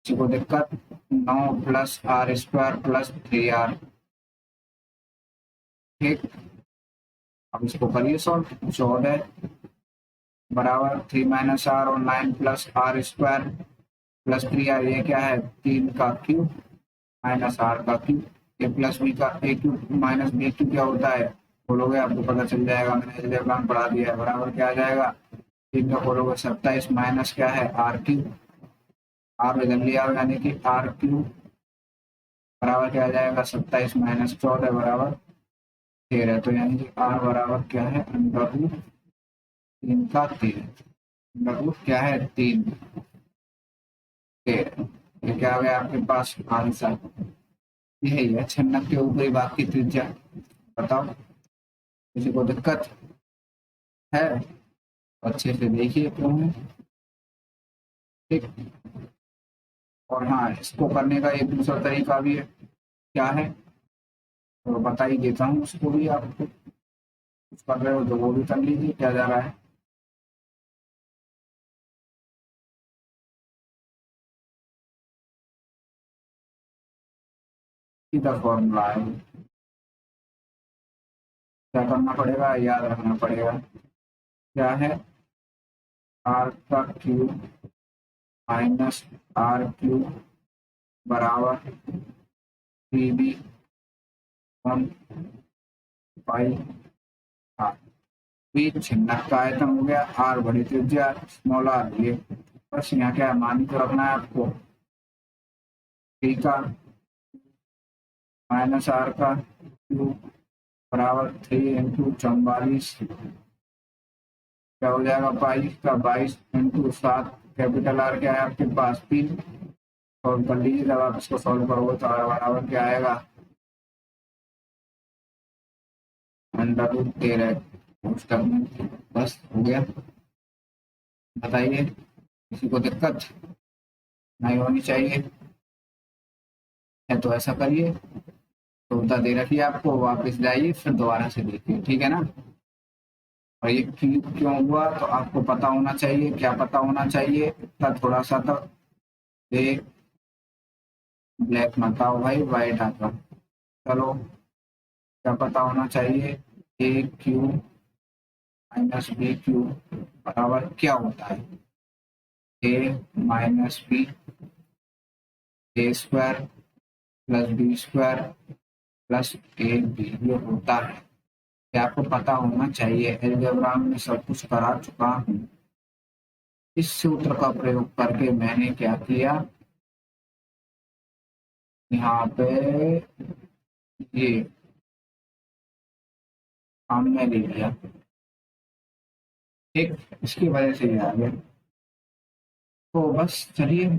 किसी को दिक्कत, 9 + r² + 3r। ठीक, अब इसको करिए सॉल्व। 14 बराबर 3 - r और 9 + r² + 3r। ये क्या है, 3 का क्यूब माइनस r का क्यूब। ए प्लस बी का ए क्यूब माइनस बी क्यूब क्या होता है, खोलोगे आपको पता चल जाएगा, मैंने एलजेब्रा पढ़ा दिया है। बराबर क्या आ जाएगा, 3 का खोलोगे 27 माइनस क्या है, r क्यूब। r इधर लिया यानी कि r क्यूब बराबर क्या आ जाएगा, 27 - 14 बराबर 13। तो यानी कि r बराबर क्या है, √3 का 13। √3 क्या है, 3 13। ये क्या आ गया आपके पास आंसर, यही है छिन्नक के ऊपरी भाग की त्रिज्या। बताओ किसी को दिक्कत है, अच्छे से देखिए क्यों है। ठीक, और हाँ इसको करने का एक दूसरा तरीका भी है, क्या है तो बता ही देता हूँ उसको भी। आपको कुछ कर रहे हो तो वो भी कर लीजिए, क्या जा रहा है। सीधा फॉर्मूला है, क्या करना पड़ेगा, याद रखना पड़ेगा। क्या है, r का क्यूब माइनस r क्यूब बराबर 3b वन पाई r। बी छिन्नक का आयतन हो गया, r बड़ी त्रिज्या स्मॉल r। ये बस यहाँ क्या है, मान तो रखना है आपको। 3 का माइनस आर का क्यूब बराबर 3 इंटू 44, क्या हो जाएगा 22 का 22 इंटू 7, कैपिटल आर क्या है आपके पास 3। सॉल्व कर लीजिए, जब आप इसको सॉल्व करोगे तो आर बराबर क्या आएगा √13 उस टर्म में। बस हो गया। बताइए किसी को दिक्कत नहीं होनी चाहिए, है तो ऐसा करिए। सुविधा दे रखी है आपको, वापस जाइए फिर दोबारा से देखिए, ठीक है ना। और ये क्यों हुआ तो आपको पता होना चाहिए। क्या पता होना चाहिए इतना थोड़ा सा तो, ये ब्लैक मत आओ भाई, वाइट आता। चलो, क्या पता होना चाहिए, A cube minus B cube बराबर क्या होता है, A minus B A square plus B square plus A B, ये होता है। ये आपको पता होना चाहिए। अलजेब्रा में सब कुछ करा चुका हूँ। इस सूत्र का प्रयोग करके मैंने क्या किया, यहाँ पे ये सामने ले लिया, ठीक। इसकी वजह से ये आ गया। तो बस चलिए,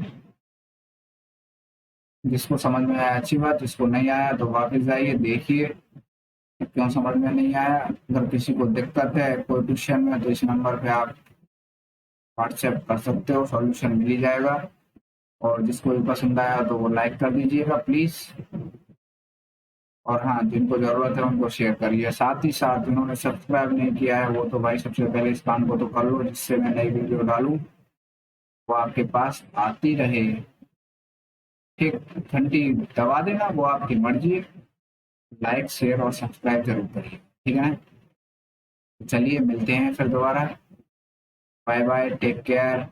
जिसको समझ में आया अच्छी बात, जिसको नहीं आया तो वापस जाइए देखिए क्यों समझ में नहीं आया। अगर किसी को दिक्कत है कोई क्वेश्चन में तो इस नंबर पे आप व्हाट्सएप कर सकते हो, सॉल्यूशन मिल ही जाएगा। और जिसको भी पसंद आया तो वो लाइक कर दीजिएगा प्लीज। और हाँ, जिनको जरूरत है उनको शेयर करिए। साथ ही साथ जिन्होंने सब्सक्राइब नहीं किया है वो तो भाई सबसे पहले इस काम को तो कर लो, जिससे मैं नई वीडियो डालूं वो आपके पास आती रहे। ठीक, घंटी दबा देना, वो आपकी मर्जी है। लाइक शेयर और सब्सक्राइब जरूर करिए, ठीक है ना। चलिए मिलते हैं फिर दोबारा। Bye bye, take care.